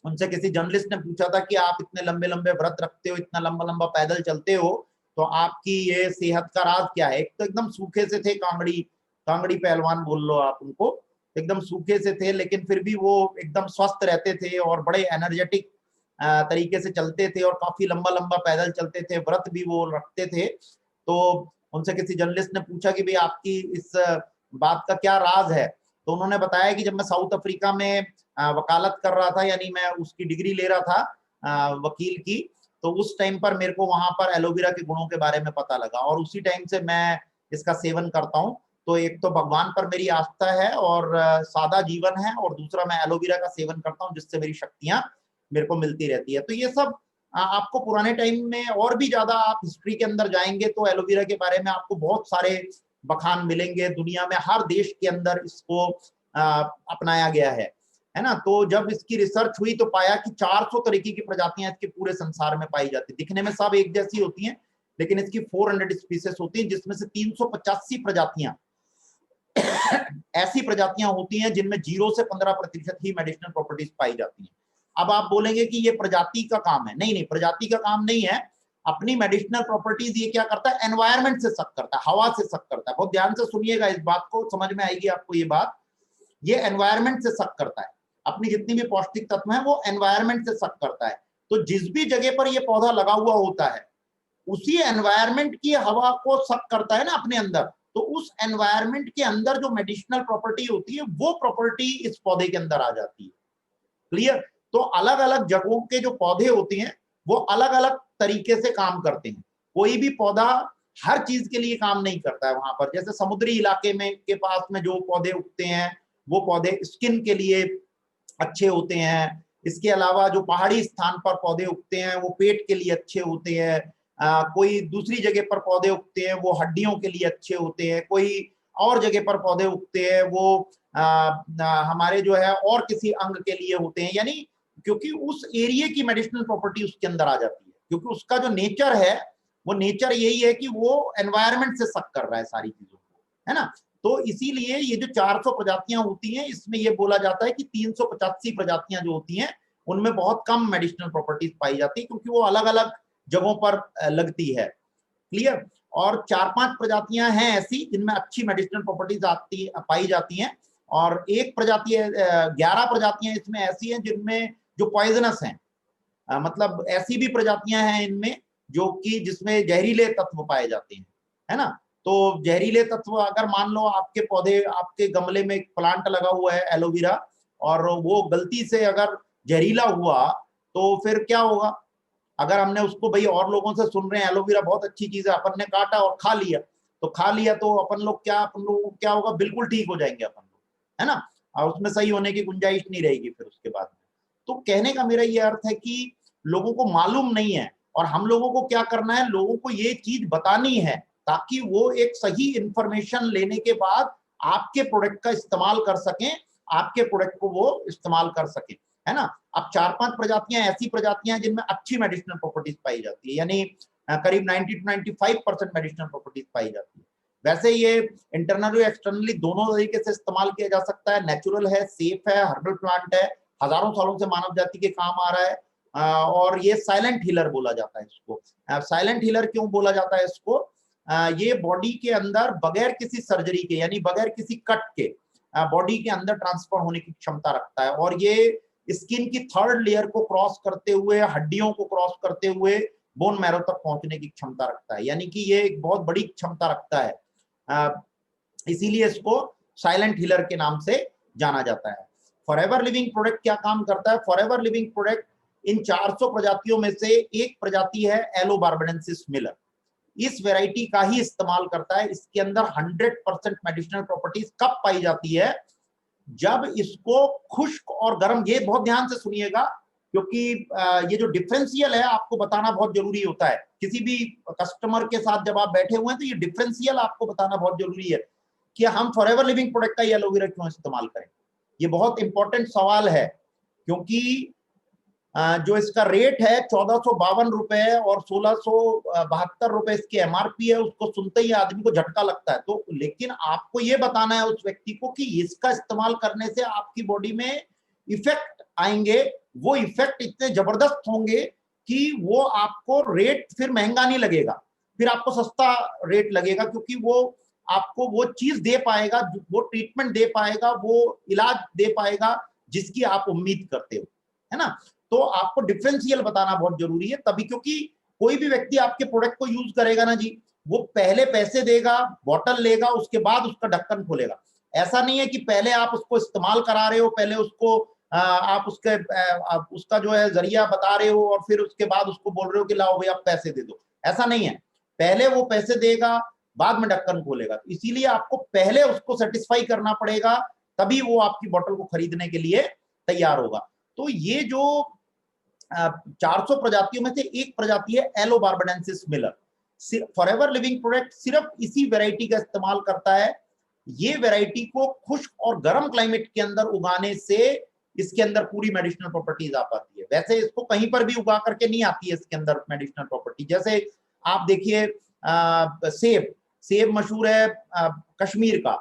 उनसे किसी जर्नलिस्ट ने पूछा था कि आप इतने लंबे लंबे व्रत रखते हो, इतना लंबा लंबा पैदल चलते हो, तो आपकी ये सेहत का राज क्या है। एक तो एकदम सूखे से थे कांगड़ी, कांगड़ी पहलवान बोल लो आप उनको, एकदम सूखे से थे लेकिन फिर भी वो एकदम स्वस्थ रहते थे और बड़े एनर्जेटिक तरीके से चलते थे और काफी लंबा लंबा पैदल चलते थे, व्रत भी वो रखते थे। तो उनसे किसी जर्नलिस्ट ने पूछा कि भाई आपकी इस बात का क्या राज है, तो उन्होंने बताया कि जब मैं साउथ अफ्रीका में वकालत कर रहा था, यानी मैं उसकी डिग्री ले रहा था वकील की, तो उस टाइम पर मेरे को वहां पर एलोवेरा के गुणों के बारे में पता लगा और उसी टाइम से मैं इसका सेवन करता हूँ। तो एक तो भगवान पर मेरी आस्था है और सादा जीवन है, और दूसरा मैं एलोवेरा का सेवन करता हूँ जिससे मेरी शक्तियां मेरे को मिलती रहती है। तो ये सब आपको पुराने टाइम में और भी ज्यादा आप हिस्ट्री के अंदर जाएंगे तो एलोवेरा के बारे में आपको बहुत सारे बखान मिलेंगे। दुनिया में हर देश के अंदर इसको अपनाया गया है ना। तो जब इसकी रिसर्च हुई तो पाया कि 400 तरीके की प्रजातियां इसके पूरे संसार में पाई जाती, दिखने में सब एक जैसी होती हैं लेकिन इसकी 400 स्पीसीज होती हैं, जिसमें से 385 प्रजातियां ऐसी प्रजातियां होती हैं जिनमें 0 से 15% ही मेडिसिनल प्रॉपर्टीज पाई जाती हैं। अब आप बोलेंगे कि ये प्रजाति का काम है, नहीं नहीं, प्रजाति का काम नहीं है। अपनी मेडिसिनल प्रॉपर्टीज ये क्या करता है, एनवायरमेंट से सक करता है, हवा से सक करता है। बहुत ध्यान से सुनिएगा, इस बात को समझ में आएगी आपको ये बात। ये एनवायरमेंट से सक करता है, अपनी जितनी भी पौष्टिक तत्व है वो एनवायरमेंट से सक करता है। तो जिस भी जगह पर ये पौधा लगा हुआ होता है उसी एनवायरमेंट की हवा को सक करता है ना अपने अंदर, तो उस एनवायरमेंट के अंदर जो मेडिसिनल प्रॉपर्टी होती है वो प्रॉपर्टी इस पौधे के अंदर आ जाती है। क्लियर। तो अलग अलग जगहों के जो पौधे होते हैं वो अलग अलग तरीके से काम करते हैं। कोई भी पौधा हर चीज के लिए काम नहीं करता है। वहां पर जैसे समुद्री इलाके में के पास में जो पौधे उगते हैं वो पौधे स्किन के लिए अच्छे होते हैं। इसके अलावा जो पहाड़ी स्थान पर पौधे उगते हैं वो पेट के लिए अच्छे होते हैं। कोई दूसरी जगह पर पौधे उगते हैं वो हड्डियों के लिए अच्छे होते हैं। कोई और जगह पर पौधे उगते हैं वो हमारे जो है और किसी अंग के लिए होते हैं, यानी क्योंकि उस एरिया की मेडिसिनल प्रॉपर्टी उसके अंदर आ जाती है, क्योंकि उसका जो नेचर है वो नेचर यही है कि वो एनवायरमेंट से सक कर रहा है सारी चीजों को, है ना। तो इसीलिए ये जो 400 प्रजातियां होती हैं इसमें ये बोला जाता है कि 385 प्रजातियां जो होती हैं उनमें बहुत कम मेडिसिनल प्रॉपर्टीज पाई जाती है, क्योंकि वो अलग अलग जगहों पर लगती है। क्लियर। और 4-5 प्रजातियां हैं ऐसी जिनमें अच्छी मेडिसिनल प्रॉपर्टीज आती पाई जाती हैं, और एक प्रजाति 11 प्रजातियां इसमें ऐसी हैं जिनमें जो पॉइजनस हैं, मतलब ऐसी भी प्रजातियां हैं इनमें जो कि जिसमें जहरीले तत्व पाए जाते हैं, है ना। तो जहरीले तत्व अगर मान लो आपके पौधे, आपके गमले में एक प्लांट लगा हुआ है एलोवेरा और वो गलती से अगर जहरीला हुआ तो फिर क्या होगा। अगर हमने उसको, भाई और लोगों से सुन रहे हैं एलोवेरा बहुत अच्छी चीज है, अपन ने काटा और खा लिया, तो खा लिया तो अपन लोग क्या होगा, बिल्कुल ठीक हो जाएंगे अपन लोग, है ना। और उसमें सही होने की गुंजाइश नहीं रहेगी फिर उसके बाद में। तो कहने का मेरा ये अर्थ है कि लोगों को मालूम नहीं है और हम लोगों को क्या करना है, लोगों को ये चीज बतानी है ताकि वो एक सही इंफॉर्मेशन लेने के बाद आपके प्रोडक्ट का इस्तेमाल कर सकें, आपके प्रोडक्ट को वो इस्तेमाल कर सकें, है ना। अब 4-5 प्रजातियां ऐसी प्रजातियां जिनमें अच्छी मेडिसिनल प्रॉपर्टीज पाई जाती है, यानी करीब 90 to 95% मेडिसिनल प्रॉपर्टीज पाई जाती है। वैसे ये इंटरनली एक्सटर्नली दोनों तरीके से इस्तेमाल किया जा सकता है, नेचुरल है, सेफ है, हर्बल प्लांट है, हजारों सालों से मानव जाति के काम आ रहा है। और ये साइलेंट हीलर बोला जाता है इसको। साइलेंट हीलर क्यों बोला जाता है इसको, ये बॉडी के अंदर बगैर किसी सर्जरी के, यानी बगैर किसी कट के बॉडी के अंदर ट्रांसफर होने की क्षमता रखता है, और ये स्किन की 3rd लेयर को क्रॉस करते हुए, हड्डियों को क्रॉस करते हुए बोन मैरो तक पहुंचने की क्षमता रखता है, यानी कि ये एक बहुत बड़ी क्षमता रखता है। इसीलिए इसको साइलेंट हीलर के नाम से जाना जाता है। फॉरएवर लिविंग प्रोडक्ट क्या काम करता है, फॉरएवर लिविंग प्रोडक्ट इन 400 प्रजातियों में से एक प्रजाति है एलोबार्बाडेंसिस मिलर, इस वैरायटी का ही इस्तेमाल करता है। इसके अंदर 100% मेडिसिनल प्रॉपर्टीज कब पाई जाती है, जब इसको खुश्क और गर्म, ये बहुत ध्यान से सुनिएगा क्योंकि ये जो डिफरेंशियल है आपको बताना बहुत जरूरी होता है। किसी भी कस्टमर के साथ जब आप बैठे हुए हैं तो ये डिफरेंशियल आपको बताना बहुत जरूरी है कि हम फॉरएवर लिविंग प्रोडक्ट का ये एलोवेरा क्यों इस्तेमाल करें। ये बहुत इंपॉर्टेंट सवाल है क्योंकि जो इसका रेट है 1452 रुपए और 1672 रुपए इसकी एमआरपी है, उसको सुनते ही आदमी को झटका लगता है। तो लेकिन आपको ये बताना है उस व्यक्ति को कि इसका इस्तेमाल करने से आपकी बॉडी में इफेक्ट आएंगे, वो इफेक्ट इतने जबरदस्त होंगे कि वो आपको रेट फिर महंगा नहीं लगेगा, फिर आपको सस्ता रेट लगेगा, क्योंकि वो आपको वो चीज दे पाएगा, वो ट्रीटमेंट दे पाएगा, वो इलाज दे पाएगा जिसकी आप उम्मीद करते हो, है ना। तो आपको डिफरेंशियल बताना बहुत जरूरी है तभी, क्योंकि कोई भी व्यक्ति आपके प्रोडक्ट को यूज करेगा ना जी, वो पहले पैसे देगा, बॉटल लेगा, उसके बाद उसका ढक्कन खोलेगा। ऐसा नहीं है कि पहले आप उसको इस्तेमाल करा रहे हो, पहले उसको आप उसका जो है जरिया बता रहे हो और फिर उसके बाद उसको बोल रहे हो कि लाओ भाई आप पैसे दे दो। ऐसा नहीं है, पहले वो पैसे देगा, बाद में ढक्कन खोलेगा। इसीलिए आपको पहले उसको सेटिस्फाई करना पड़ेगा, तभी वो आपकी बोतल को खरीदने के लिए तैयार होगा। तो ये जो 400 प्रजातियों में से एक प्रजाति है yellow barbadensis Miller. Forever living product सिर्फ इसी वैरायटी का इस्तेमाल करता है। ये वैरायटी को खुश्क और गर्म क्लाइमेट के अंदर उगाने से इसके अंदर पूरी मेडिसिनल प्रॉपर्टीज आ पाती है। वैसे इसको कहीं पर भी उगा करके नहीं आती है इसके अंदर मेडिसिनल प्रॉपर्टी। जैसे आप देखिए सेब मशहूर है कश्मीर का।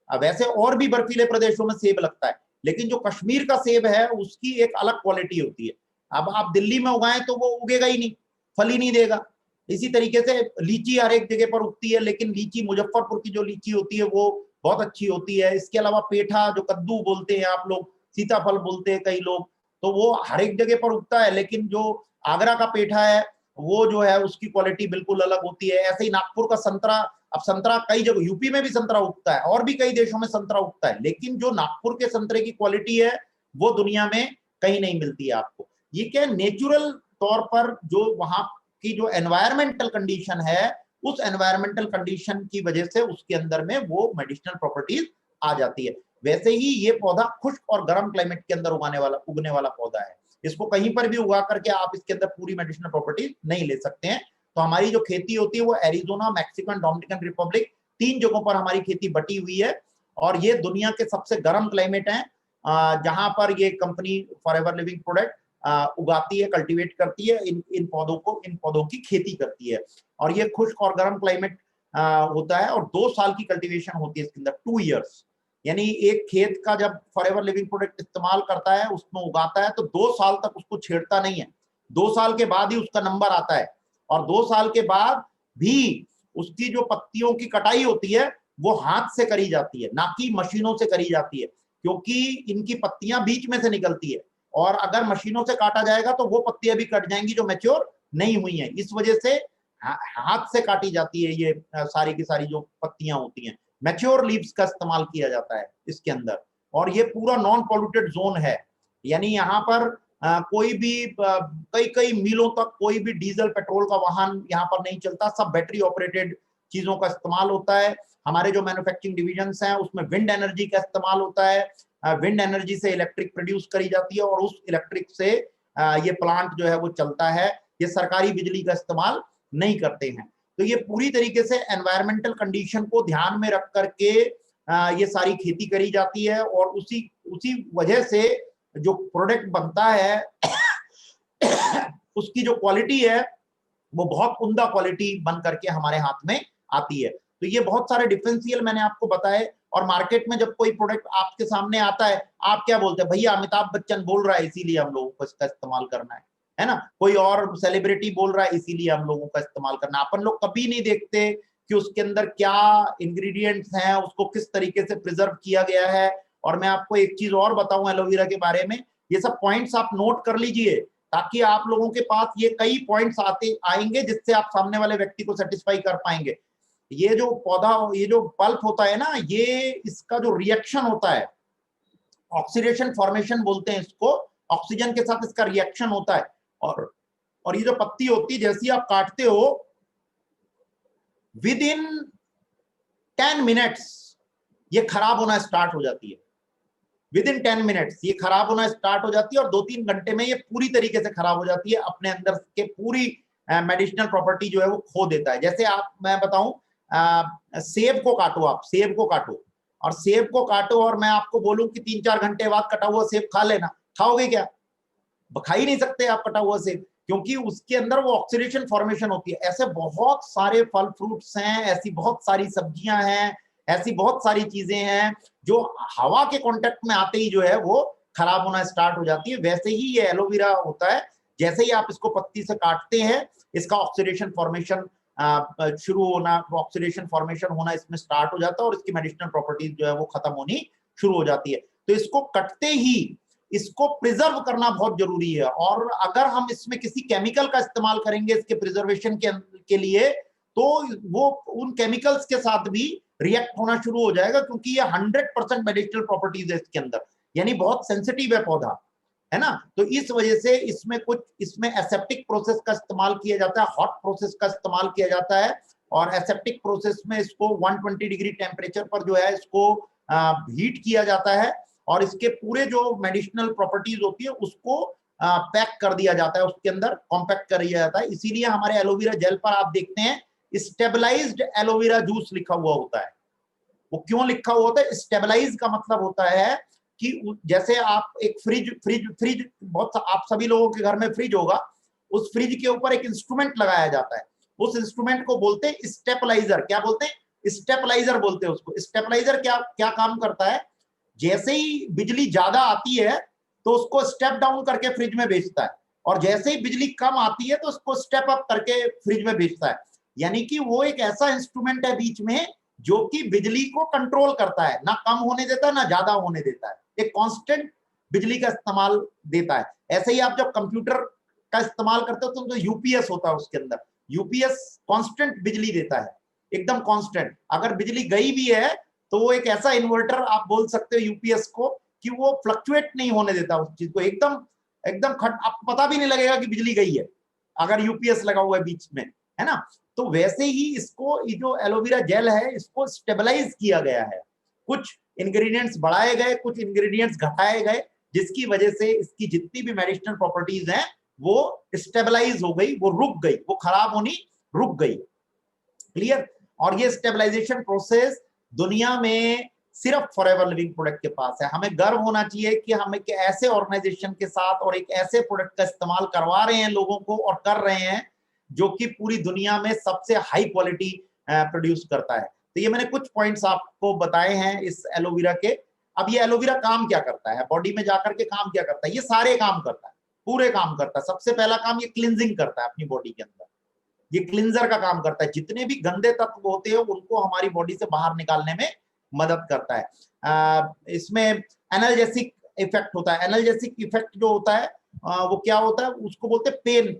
वैसे और भी बर्फीले प्रदेशों में सेब लगता है, लेकिन जो कश्मीर का सेब है उसकी एक अलग क्वालिटी होती है। अब आप दिल्ली में उगाएं तो वो उगेगा ही नहीं, फल ही नहीं देगा। इसी तरीके से लीची हर एक जगह पर उगती है, लेकिन लीची मुजफ्फरपुर की जो लीची होती है वो बहुत अच्छी होती है। इसके अलावा पेठा, जो कद्दू बोलते हैं आप लोग, सीताफल बोलते हैं कई लोग, तो वो हर एक जगह पर उगता है, लेकिन जो आगरा का पेठा है वो जो है उसकी क्वालिटी बिल्कुल अलग होती है। ऐसे ही नागपुर का संतरा, अब संतरा कई जगह, यूपी में भी संतरा उगता है और भी कई देशों में संतरा उगता है, लेकिन जो नागपुर के संतरे की क्वालिटी है वो दुनिया में कहीं नहीं मिलती है आपको। ये क्या, नेचुरल तौर पर जो वहां की जो एनवायरमेंटल कंडीशन है, उस एनवायरमेंटल कंडीशन की वजह से उसके अंदर में वो मेडिसिनल प्रॉपर्टीज आ जाती है। वैसे ही ये पौधा खुश्क और गर्म क्लाइमेट के अंदर उगने वाला पौधा है। इसको कहीं पर भी उगा करके आप इसके अंदर पूरी मेडिसिनल प्रॉपर्टीज नहीं ले सकते हैं। तो हमारी जो खेती होती है वो एरिजोना, मैक्सिकन, डोमिनिकन रिपब्लिक, 3 जगहों पर हमारी खेती बटी हुई है। और ये दुनिया के सबसे गर्म क्लाइमेट है जहां पर ये कंपनी फॉरएवर लिविंग प्रोडक्ट उगाती है, कल्टीवेट करती है, इन पौधों की खेती करती है। और ये खुश्क और गर्म क्लाइमेट होता है और 2 साल की कल्टीवेशन होती है इसके अंदर, 2 इयर्स। यानी एक खेत का जब फॉरएवर लिविंग प्रोडक्ट इस्तेमाल करता है, उसमें उगाता है, तो 2 साल तक उसको छेड़ता नहीं है। 2 साल के बाद ही उसका नंबर आता है और 2 साल के बाद भी उसकी जो पत्तियों की कटाई होती है वो हाथ से करी जाती है, ना कि मशीनों से करी जाती है, क्योंकि इनकी पत्तियां बीच में से निकलती है और अगर मशीनों से काटा जाएगा तो वो पत्तियां भी कट जाएंगी जो मैच्योर नहीं हुई हैं। इस वजह से हाथ से काटी जाती है ये सारी की सारी जो पत्तियां होती हैं। मैच्योर लीव्स का इस्तेमाल किया जाता है इसके अंदर। और ये पूरा नॉन पॉल्यूटेड जोन है, यानी यहाँ पर कोई भी कई मीलों तक कोई भी डीजल पेट्रोल का वाहन यहाँ पर नहीं चलता, सब बैटरी ऑपरेटेड चीजों का इस्तेमाल होता है। हमारे जो मैन्युफैक्चरिंग डिविजन्स हैं उसमें विंड एनर्जी का इस्तेमाल होता है। विंड एनर्जी से इलेक्ट्रिक प्रोड्यूस करी जाती है और उस इलेक्ट्रिक से ये प्लांट जो है वो चलता है। ये सरकारी बिजली का इस्तेमाल नहीं करते हैं। तो ये पूरी तरीके से एनवायरमेंटल कंडीशन को ध्यान में रख करके ये सारी खेती करी जाती है और उसी वजह से जो प्रोडक्ट बनता है उसकी जो क्वालिटी है वो बहुत उम्दा क्वालिटी बन करके हमारे हाथ में आती है। तो ये बहुत सारे डिफरेंशियल मैंने आपको बताए। और मार्केट में जब कोई प्रोडक्ट आपके सामने आता है, आप क्या बोलते हैं, भैया अमिताभ बच्चन बोल रहा है इसीलिए हम लोगों को इसका इस्तेमाल करना है ना। कोई और सेलिब्रिटी बोल रहा है इसीलिए हम लोगों का इस्तेमाल करना। अपन लोग कभी नहीं देखते कि उसके अंदर क्या इंग्रेडिएंट्स हैं, उसको किस तरीके से प्रिजर्व किया गया है। और मैं आपको एक चीज और बताऊं एलोवेरा के बारे में, ये सब पॉइंट्स आप नोट कर लीजिए ताकि आप लोगों के पास ये कई पॉइंट्स आएंगे जिससे आप सामने वाले व्यक्ति को सेटिस्फाई कर पाएंगे। ये जो पौधा, ये जो पल्प होता है ना, ये इसका जो रिएक्शन होता है, ऑक्सीडेशन फॉर्मेशन बोलते हैं इसको, ऑक्सीजन के साथ इसका रिएक्शन होता है। और ये जो पत्ती होती है जैसी आप काटते हो, विद इन 10 मिनट्स ये खराब होना स्टार्ट हो जाती है। विद इन 10 मिनट्स ये खराब होना स्टार्ट हो जाती है और 2-3 घंटे में ये पूरी तरीके से खराब हो जाती है, अपने अंदर के पूरी मेडिसिनल प्रॉपर्टी जो है वो खो देता है। जैसे मैं बताऊं, सेब को काटो, आप सेब को काटो और सेब को काटो और मैं आपको बोलूं कि 3-4 घंटे बाद कटा हुआ सेब खा लेना, खाओगे क्या? खा ही नहीं सकते आप कटा हुआ सेब, क्योंकि उसके अंदर वो ऑक्सीडेशन फॉर्मेशन होती है। ऐसे बहुत सारे फल फ्रूट्स हैं, ऐसी बहुत सारी सब्जियां हैं, ऐसी बहुत सारी चीजें हैं जो हवा के कांटेक्ट में आते ही जो है वो खराब होना स्टार्ट हो जाती है। वैसे ही ये एलोवेरा होता है, जैसे ही आप इसको पत्ती से काटते हैं इसका ऑक्सीडेशन फॉर्मेशन शुरू होना, ऑक्सीडेशन फॉर्मेशन होना इसमें स्टार्ट हो जाता है और इसकी मेडिसिनल प्रॉपर्टीज जो है वो खत्म होनी शुरू हो जाती है। तो इसको कटते ही इसको प्रिजर्व करना बहुत जरूरी है, और अगर हम इसमें किसी केमिकल का इस्तेमाल करेंगे इसके प्रिजर्वेशन के लिए, तो वो उन केमिकल्स के साथ भी रिएक्ट होना शुरू हो जाएगा, क्योंकि ये 100% मेडिसिनल प्रॉपर्टीज है इसके अंदर, यानी बहुत सेंसिटिव है पौधा, है ना। तो इस वजह से इसमें एसेप्टिक प्रोसेस का इस्तेमाल किया जाता है, हॉट प्रोसेस का इस्तेमाल किया जाता है, और एसेप्टिक प्रोसेस में इसको 120 डिग्री टेम्परेचर पर जो है इसको हीट किया जाता है, और इसके पूरे जो मेडिसिनल प्रॉपर्टीज होती है उसको पैक कर दिया जाता है, उसके अंदर कॉम्पैक्ट कर दिया जाता है। इसीलिए हमारे एलोवेरा जेल पर आप देखते हैं स्टेबलाइज्ड एलोवेरा जूस लिखा हुआ होता है। वो क्यों लिखा हुआ होता है? स्टेबलाइज का मतलब होता है कि जैसे आप एक फ्रिज बहुत, आप सभी लोगों के घर में फ्रिज होगा, उस फ्रिज के ऊपर एक इंस्ट्रूमेंट लगाया जाता है, उस इंस्ट्रूमेंट को बोलते हैं स्टेबलाइजर। क्या बोलते हैं? स्टेबलाइजर बोलते हैं उसको। स्टेबलाइजर क्या क्या काम करता है? जैसे ही बिजली ज्यादा आती है तो उसको स्टेप डाउन करके फ्रिज में भेजता है, और जैसे ही बिजली कम आती है तो उसको स्टेप अप करके फ्रिज में भेजता है। यानी कि वो एक ऐसा इंस्ट्रूमेंट है बीच में जो कि बिजली को कंट्रोल करता है, ना कम होने देता है ना ज्यादा होने देता है, एक कांस्टेंट बिजली का इस्तेमाल देता है। ऐसे ही आप जब कंप्यूटर का इस्तेमाल करते हो तो यूपीएस होता है, उसके अंदर यूपीएस कांस्टेंट बिजली देता है, एकदम कांस्टेंट। अगर बिजली गई भी है तो वो एक ऐसा इन्वर्टर आप बोल सकते हो यूपीएस को कि वो फ्लक्चुएट नहीं होने देता उस चीज को, एकदम एकदम आपको पता भी नहीं लगेगा कि बिजली गई है अगर यूपीएस लगा हुआ है बीच में, है ना। तो वैसे ही इसको, ये जो एलोवेरा जेल है इसको स्टेबलाइज किया गया है, कुछ इंग्रेडिएंट्स बढ़ाए गए, कुछ इंग्रेडिएंट्स घटाए गए, जिसकी वजह से इसकी जितनी भी मेडिसिनल प्रॉपर्टीज हैं वो स्टेबलाइज हो गई, वो रुक गई, वो खराब होनी रुक गई। क्लियर? और ये स्टेबलाइजेशन प्रोसेस दुनिया में सिर्फ फॉरएवर लिविंग प्रोडक्ट के पास है। हमें गर्व होना चाहिए कि हम एक ऐसे ऑर्गेनाइजेशन के साथ और एक ऐसे प्रोडक्ट का इस्तेमाल करवा रहे हैं लोगों को, और कर रहे हैं, जो कि पूरी दुनिया में सबसे हाई क्वालिटी प्रोड्यूस करता है। तो ये मैंने कुछ पॉइंट्स आपको बताए हैं इस एलोवेरा के। अब ये एलोवेरा काम क्या करता है, बॉडी में जाकर के काम क्या करता है? ये सारे काम करता है, पूरे काम करता है। सबसे पहला काम ये क्लींजिंग करता है अपनी बॉडी के अंदर, ये क्लींजर का काम करता है, जितने भी गंदे तत्व होते हैं उनको हमारी बॉडी से बाहर निकालने में मदद करता है। इसमें एनाल्जेसिक इफेक्ट होता है। एनाल्जेसिक इफेक्ट जो होता है वो क्या होता है? उसको बोलते हैं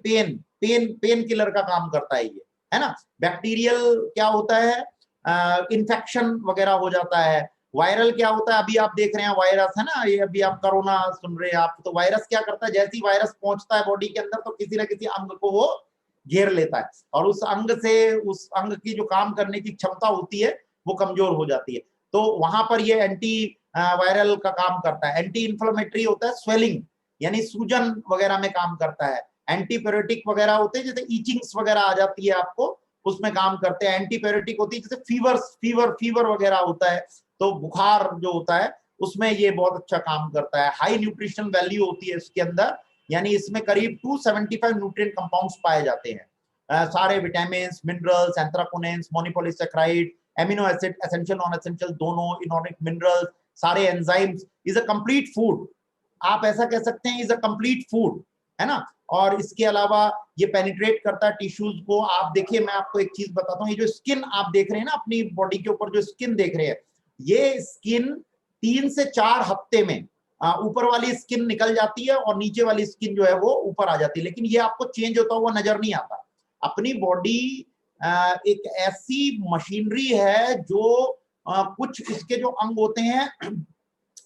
पेन किलर का काम करता है ये, है ना। बैक्टीरियल क्या होता है? इन्फेक्शन वगैरह हो जाता है। वायरल क्या होता है? अभी आप देख रहे हैं वायरस, है ना, ये अभी आप कोरोना सुन रहे हैं आप, तो वायरस क्या करता है? जैसे ही वायरस पहुंचता है बॉडी के अंदर तो किसी ना किसी अंग को वो घेर लेता है, और उस अंग की जो काम करने की क्षमता होती है वो कमजोर हो जाती है। तो वहां पर ये एंटी वायरल का काम करता है। एंटी इंफ्लेमेटरी होता है, स्वेलिंग यानी सूजन वगैरह में काम करता है। एंटीपायरेटिक वगैरह होते हैं, जैसे ईचिंग्स वगैरह आ जाती है आपको, उसमें काम करते हैं। एंटीपायरेटिक होती है जैसे फीवर वगैरह होता है, तो बुखार जो होता है उसमें ये बहुत अच्छा काम करता है। हाई न्यूट्रिशनल वैल्यू होती है इसके अंदर, यानी इसमें करीब 275 न्यूट्रिएंट कंपाउंड्स पाए जाते हैं। सारे विटामिन, मिनरल्स, एंथ्राकोनेंस, monopolysaccharide, amino acid, essential non essential दोनों, इनऑर्गेनिक मिनरल्स, सारे enzymes, is a complete food. आप ऐसा कह सकते हैं, इज अ कंप्लीट फूड, है ना। और इसके अलावा ये पेनिट्रेट करता है टिश्यूज को। आप देखिए, मैं आपको एक चीज बताता हूँ, ये जो स्किन आप देख रहे हैं ना अपनी बॉडी के ऊपर, जो स्किन देख रहे हैं, ये स्किन 3 से 4 हफ्ते में ऊपर वाली स्किन निकल जाती है और नीचे वाली स्किन जो है वो ऊपर आ जाती है, लेकिन ये आपको चेंज होता हुआ नजर नहीं आता। अपनी बॉडी एक ऐसी मशीनरी है जो कुछ इसके जो अंग होते हैं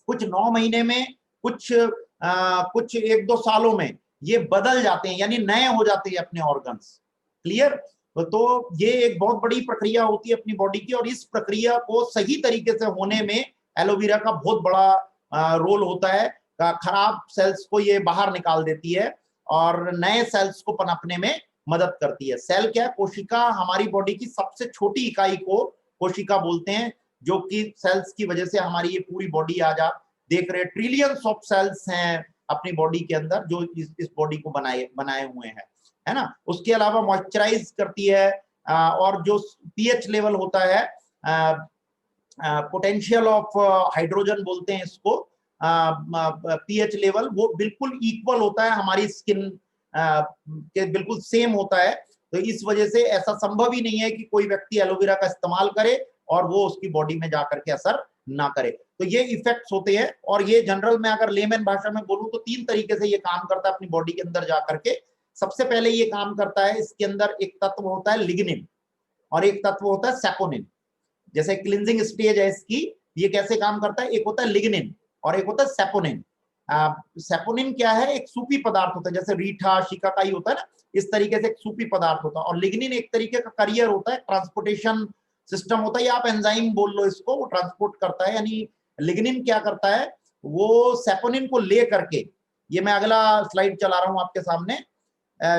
कुछ 9 महीने में, कुछ 1-2 सालों में ये बदल जाते हैं, यानी नए हो जाते हैं अपने ऑर्गन्स। क्लियर? तो ये एक बहुत बड़ी प्रक्रिया होती है अपनी बॉडी की, और इस प्रक्रिया को सही तरीके से होने में एलोवेरा का बहुत बड़ा रोल होता है। खराब सेल्स को ये बाहर निकाल देती है और नए सेल्स को पनपने में मदद करती है। सेल क्या है? कोशिका। हमारी बॉडी की सबसे छोटी इकाई को कोशिका बोलते हैं, जो कि सेल्स की वजह से हमारी ये पूरी बॉडी आज आप देख रहे हैं। ट्रिलियंस ऑफ सेल्स हैं अपनी बॉडी के अंदर जो इस बॉडी को बनाए हुए हैं, है ना। उसके अलावा मॉइस्चराइज करती है, और जो पीएच लेवल होता है, पोटेंशियल ऑफ हाइड्रोजन बोलते हैं इसको, पीएच लेवल वो बिल्कुल इक्वल होता है हमारी स्किन के, बिल्कुल सेम होता है। तो इस वजह से ऐसा संभव ही नहीं है कि कोई व्यक्ति एलोवेरा का इस्तेमाल करे और वो उसकी बॉडी में जाकर के असर ना करे। तो ये इफेक्ट्स होते हैं, और ये जनरल में अगर लेमैन भाषा में बोलूं तो 3 तरीके से ये काम करता है अपनी बॉडी के अंदर जाकर के। सबसे पहले ये काम करता है, इसके अंदर एक तत्व होता है लिग्निन और एक तत्व होता है सेपोनिन। जैसे क्लिंजिंग स्टेज है इसकी, ये कैसे काम करता है, एक होता है लिग्निन और एक होता है सेपोनिन। सेपोनिन क्या है, एक सूपी पदार्थ होता है, जैसे रीठा शिकाकाई होता है ना, इस तरीके से एक सूपी पदार्थ होता है। और लिग्निन एक तरीके का करियर होता है, ट्रांसपोर्टेशन सिस्टम होता है, या आप एंजाइम बोल लो इसको, वो ट्रांसपोर्ट करता है। यानी लिग्निन क्या करता है, वो सेपोनिन को ले करके, ये मैं अगला स्लाइड चला रहा हूं आपके सामने,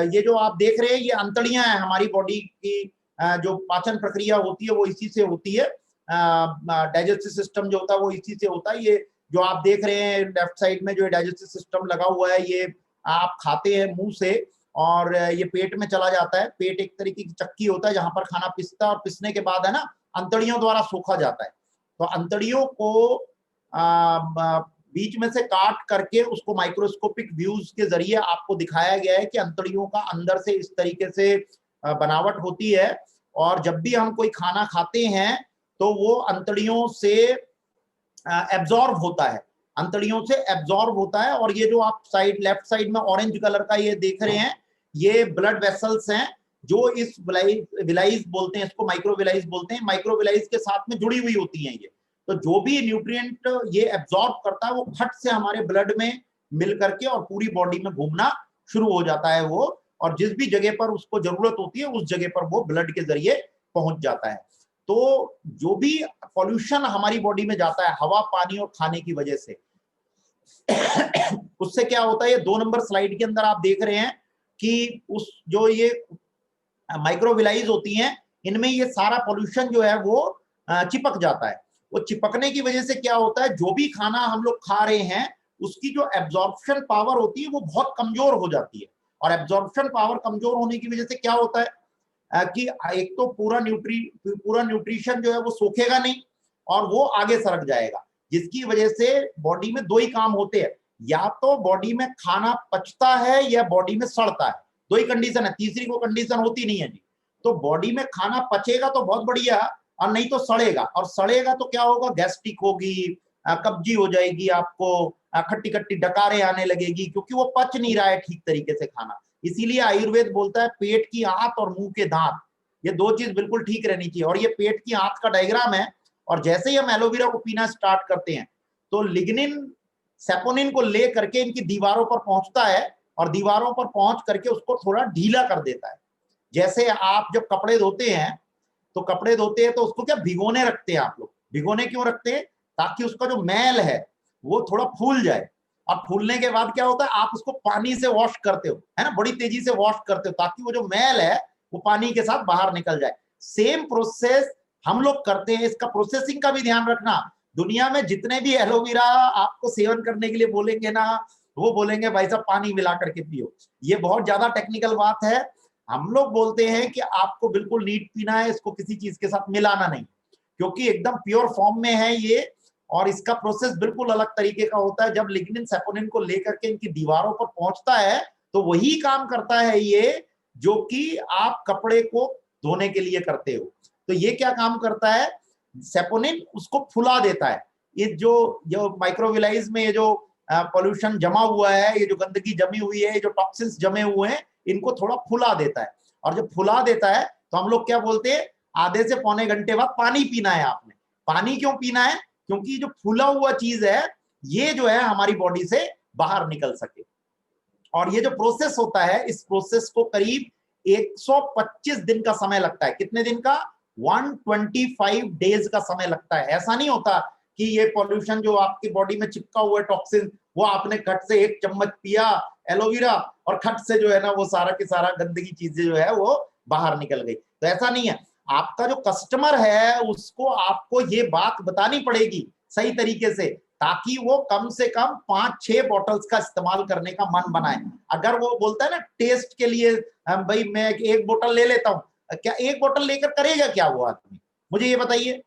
ये जो आप देख रहे हैं ये अंतड़ियां हैं हमारी बॉडी की, जो पाचन प्रक्रिया होती है वो इसी से होती है, डाइजेस्टिव सिस्टम जो होता है वो इसी से होता है। ये जो आप देख रहे हैं लेफ्ट साइड में जो डाइजेस्टिव सिस्टम लगा हुआ है, ये आप खाते हैं मुंह से और ये पेट में चला जाता है। पेट एक तरीके की चक्की होता है जहां पर खाना पिसता है, और पिसने के बाद है ना अंतड़ियों द्वारा सोखा जाता है। तो अंतड़ियों को बीच में से काट करके उसको माइक्रोस्कोपिक व्यूज के जरिए आपको दिखाया गया है कि अंतड़ियों का अंदर से इस तरीके से बनावट होती है, और जब भी हम कोई खाना खाते हैं तो वो अंतड़ियों से एब्जॉर्ब होता है, अंतड़ियों से एब्जॉर्ब होता है। और ये जो आप साइड लेफ्ट साइड में ऑरेंज कलर का ये देख रहे हैं, ये ब्लड वेसल्स हैं जो इस विलाइज बोलते हैं, इसको माइक्रोविलाइज बोलते हैं, माइक्रोविलाइज के साथ में जुड़ी हुई होती हैं ये। तो जो भी न्यूट्रिएंट ये एब्जॉर्ब करता है वो फट से हमारे ब्लड में मिल करके और पूरी बॉडी में घूमना शुरू हो जाता है वो, और जिस भी जगह पर उसको जरूरत होती है उस जगह पर वो ब्लड के जरिए पहुंच जाता है। तो जो भी पॉल्यूशन हमारी बॉडी में जाता है हवा, पानी और खाने की वजह से, उससे क्या होता है, ये 2 नंबर स्लाइड के अंदर आप देख रहे हैं कि उस जो ये माइक्रोविलाइज होती हैं, इनमें ये सारा पॉल्यूशन जो है वो चिपक जाता है। वो चिपकने की वजह से क्या होता है, जो भी खाना हम लोग खा रहे हैं उसकी जो एब्जॉर्प्शन पावर होती है वो बहुत कमजोर हो जाती है। और एब्जॉर्प्शन पावर कमजोर होने की वजह से क्या होता है कि एक तो पूरा न्यूट्रिशन जो है वो सोखेगा नहीं और वो आगे सरक जाएगा, जिसकी वजह से बॉडी में 2 ही काम होते हैं, या तो बॉडी में खाना पचता है या बॉडी में सड़ता है। 2 ही कंडीशन है, तीसरी को कंडीशन होती नहीं है जी। तो बॉडी में खाना पचेगा तो बहुत बढ़िया, और नहीं तो सड़ेगा, और सड़ेगा तो क्या होगा, गैस्ट्रिक होगी, कब्जी हो जाएगी, आपको खट्टी खट्टी डकारें आने लगेगी, क्योंकि वो पच नहीं रहा है ठीक तरीके से खाना। इसीलिए आयुर्वेद बोलता है पेट की आंत और मुंह के दांत, ये 2 चीज बिल्कुल ठीक रहनी चाहिए। और ये पेट की आंत का डायग्राम है, और जैसे ही हम एलोवेरा को पीना स्टार्ट करते हैं तो लिग्निन सेपोनिन को ले करके इनकी दीवारों पर पहुंचता है, और दीवारों पर पहुंच करके उसको थोड़ा ढीला कर देता है। जैसे आप जब कपड़े धोते हैं तो कपड़े धोते हैं तो उसको क्या भिगोने रखते हैं आप लोग, भिगोने क्यों रखते हैं, ताकि उसका जो मैल है वो थोड़ा फूल जाए। और फूलने के बाद क्या होता है, आप उसको पानी से वॉश करते हो, है ना, बड़ी तेजी से वॉश करते हो, ताकि वो जो मैल है वो पानी के साथ बाहर निकल जाए। सेम प्रोसेस हम लोग करते हैं, इसका प्रोसेसिंग का भी ध्यान रखना। दुनिया में जितने भी एलोवेरा आपको सेवन करने के लिए बोलेंगे ना, वो बोलेंगे भाई साहब पानी मिला करके पियो। ये बहुत ज्यादा टेक्निकल बात है। हम लोग बोलते हैं कि आपको बिल्कुल नीट पीना है, इसको किसी चीज के साथ मिलाना नहीं, क्योंकि एकदम प्योर फॉर्म में है ये, और इसका प्रोसेस बिल्कुल अलग तरीके का होता है। जब लिग्निन सेपोनिन को लेकर के इनकी दीवारों पर पहुंचता है तो वही काम करता है ये जो कि आप कपड़े को धोने के लिए करते हो। तो ये क्या काम करता है, सेपोनिन उसको फुला देता है। ये जो माइक्रोविलाइज में ये जो पॉल्यूशन जमा हुआ है, ये जो गंदगी जमी हुई है, ये जो टॉक्सिन्स जमे हुए हैं, इनको थोड़ा फुला देता है। और जब फुला देता है तो हम लोग क्या बोलते हैं, आधे से पौने घंटे बाद पानी पीना है आपने। पानी क्यों पीना है, क्योंकि जो फूला हुआ चीज है ये जो है हमारी बॉडी से बाहर निकल सके। और ये जो प्रोसेस होता है, इस प्रोसेस को करीब 125 दिन का समय लगता है। कितने दिन का, 125 डेज का समय लगता है। ऐसा नहीं होता कि ये पॉल्यूशन जो आपकी बॉडी में चिपका हुआ है टॉक्सिन, वो आपने खट से 1 चम्मच पिया एलोवेरा और खट से जो है ना वो सारा की सारा गंदगी चीजें जो है वो बाहर निकल गई। तो ऐसा नहीं है। आपका जो कस्टमर है उसको आपको ये बात बतानी पड़ेगी सही तरीके से, ताकि वो कम से कम 5-6 बॉटल्स का इस्तेमाल करने का मन बनाए। अगर वो बोलता है ना टेस्ट के लिए भाई मैं 1 बोतल ले लेता हूँ, क्या 1 बोतल लेकर करेगा क्या वो आदमी, मुझे ये बताइए।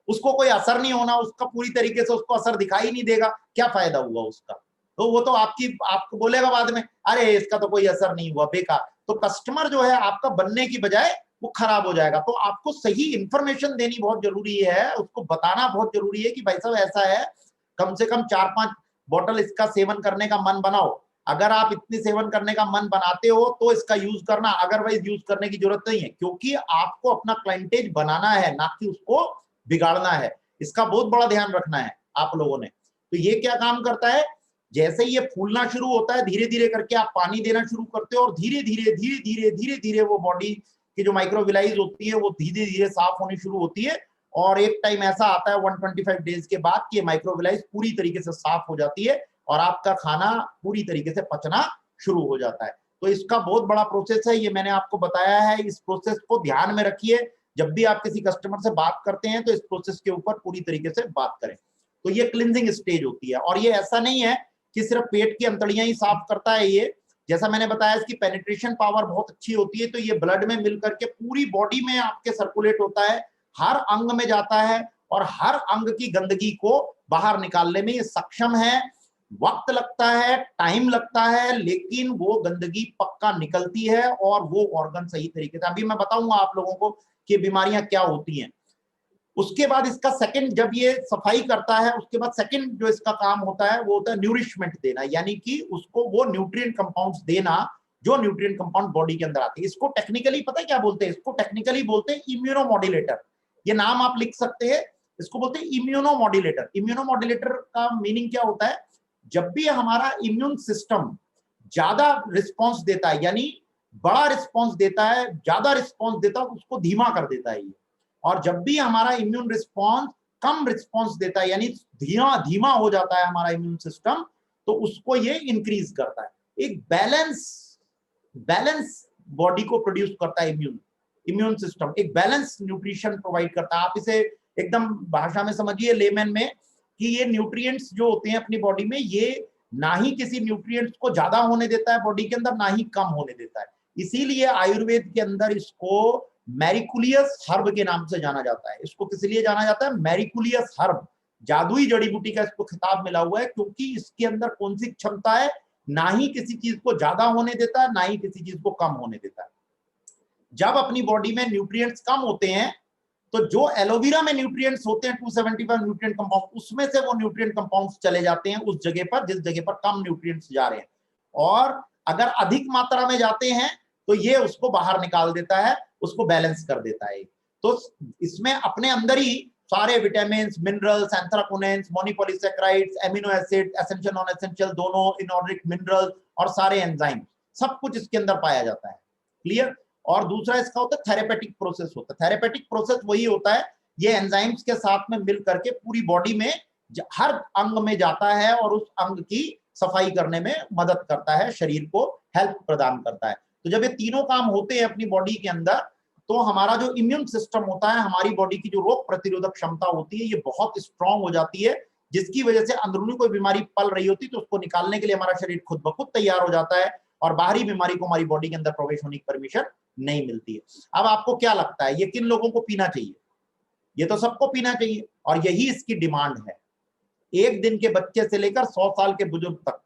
उसको कोई असर नहीं होना, उसका पूरी तरीके से उसको असर दिखाई नहीं देगा, क्या फायदा हुआ उसका। तो वो तो आपको बोलेगा बाद में, अरे इसका तो कोई असर नहीं हुआ, बेकार। तो कस्टमर जो है आपका बनने की बजाय वो खराब हो जाएगा। तो आपको सही इंफॉर्मेशन देनी बहुत जरूरी है, उसको बताना बहुत जरूरी है कि भाई साहब ऐसा है, कम से कम 4-5 बॉटल इसका सेवन करने का मन बनाओ। अगर आप इतनी सेवन करने का मन बनाते हो तो इसका यूज करना, अदरवाइज यूज करने की जरूरत नहीं है, क्योंकि आपको अपना क्लाइंटेज बनाना है, ना कि उसको बिगाड़ना है। इसका बहुत बड़ा ध्यान रखना है आप लोगों ने। तो ये क्या काम करता है, जैसे ये फूलना शुरू होता है, धीरे धीरे करके आप पानी देना शुरू करते हो और धीरे धीरे धीरे धीरे धीरे धीरे वो बॉडी की जो माइक्रोविलाइज होती है वो धीरे धीरे साफ होनी शुरू होती है। और एक टाइम ऐसा आता है 125 डेज के बाद कि माइक्रोविलाइज पूरी तरीके से साफ हो जाती है और आपका खाना पूरी तरीके से पचना शुरू हो जाता है। तो इसका बहुत बड़ा प्रोसेस है, ये मैंने आपको बताया है। इस प्रोसेस को ध्यान में रखिए, जब भी आप किसी कस्टमर से बात करते हैं तो इस प्रोसेस के ऊपर पूरी तरीके से बात करें। तो ये क्लिनजिंग स्टेज होती है, और ये ऐसा नहीं है कि सिर्फ पेट की अंतड़ियां ही साफ करता है। ये जैसा मैंने बताया इसकी पेनिट्रेशन पावर बहुत अच्छी होती है, तो ये ब्लड में मिल करके पूरी बॉडी में आपके सर्कुलेट होता है, हर अंग में जाता है और हर अंग की गंदगी को बाहर निकालने में ये सक्षम है। वक्त लगता है, टाइम लगता है, लेकिन वो गंदगी पक्का निकलती है और वो ऑर्गन सही तरीके से, अभी मैं बताऊंगा आप लोगों को कि बीमारियां क्या होती हैं। उसके बाद इसका सेकंड, जब ये सफाई करता है उसके बाद सेकंड जो इसका काम होता है वो होता है न्यूरिशमेंट देना, यानी कि उसको वो न्यूट्रिएंट कंपाउंड्स देना जो न्यूट्रिएंट कंपाउंड बॉडी के अंदर आते हैं। इसको टेक्निकली पता है क्या बोलते हैं, इसको टेक्निकली बोलते हैं इम्यूनोमॉड्यूलेटर। ये नाम आप लिख सकते हैं, इसको बोलते हैं इम्यूनोमॉड्यूलेटर। इम्यूनोमॉड्यूलेटर का मीनिंग क्या होता है, जब भी हमारा इम्यून सिस्टम ज्यादा रिस्पॉन्स देता है, यानी बड़ा रिस्पॉन्स देता है, ज्यादा रिस्पॉन्स देता है, उसको धीमा कर देता है ये। और जब भी हमारा इम्यून रिस्पॉन्स कम रिस्पॉन्स देता है, यानी धीमा धीमा हो जाता है हमारा इम्यून सिस्टम, तो उसको ये इंक्रीज करता है। एक बैलेंस बॉडी को प्रोड्यूस करता है इम्यून सिस्टम, एक बैलेंस न्यूट्रिशन प्रोवाइड करता है। आप इसे एकदम भाषा में समझिए, लेमन में, कि ये न्यूट्रिएंट्स जो होते हैं अपनी बॉडी में, ये ना ही किसी न्यूट्रिएंट्स को ज्यादा होने देता है बॉडी के अंदर, ना ही कम होने देता है। इसीलिए आयुर्वेद के अंदर इसको मैरिकुलियस हर्ब के नाम से जाना जाता है। इसको किस लिए जाना जाता है, मैरिकुलियस हर्ब, जादुई जड़ी बूटी का इसको खिताब मिला हुआ है, क्योंकि इसके अंदर कौन सी क्षमता है, ना ही किसी चीज को ज्यादा होने देता है, ना ही किसी चीज को कम होने देता है। जब अपनी बॉडी में न्यूट्रिएंट्स कम होते हैं तो जो एलोवेरा में न्यूट्रिएंट्स होते हैं 275 न्यूट्रिएंट कंपाउंड, उसमें से वो न्यूट्रिएंट कंपाउंड्स चले जाते हैं उस जगह पर जिस जगह पर कम न्यूट्रिएंट्स जा रहे हैं, और अगर अधिक मात्रा में जाते हैं तो ये उसको बाहर निकाल देता है, उसको बैलेंस कर देता है। तो इसमें अपने अंदर ही सारे विटामिन, मिनरल्स, एंथ्राकोनेंस, monopolysaccharides, amino acid, essential non essential दोनों, इनऑर्गेनिक मिनरल्स और सारे एंजाइम, सब कुछ इसके अंदर पाया जाता है। क्लियर। और दूसरा इसका होता है थेरेपेटिक प्रोसेस होता है। थेरेपेटिक प्रोसेस वही होता है, ये एंजाइम्स के साथ में मिल करके पूरी बॉडी में हर अंग में जाता है और उस अंग की सफाई करने में मदद करता है, शरीर को हेल्प प्रदान करता है। तो जब ये तीनों काम होते हैं अपनी बॉडी के अंदर, तो हमारा जो इम्यून सिस्टम होता है, हमारी बॉडी की जो रोग प्रतिरोधक क्षमता होती है, ये बहुत स्ट्रांग हो जाती है, जिसकी वजह से अंदरूनी कोई बीमारी पल रही होती है तो उसको निकालने के लिए हमारा शरीर खुद ब खुद तैयार हो जाता है और बाहरी बीमारी को हमारी बॉडी के अंदर प्रवेश होने की परमिशन नहीं मिलती है। अब आपको क्या लगता है ये किन लोगों को पीना चाहिए? ये तो सबको पीना चाहिए और यही इसकी डिमांड है। एक दिन के बच्चे से लेकर 100 साल के बुजुर्ग तक,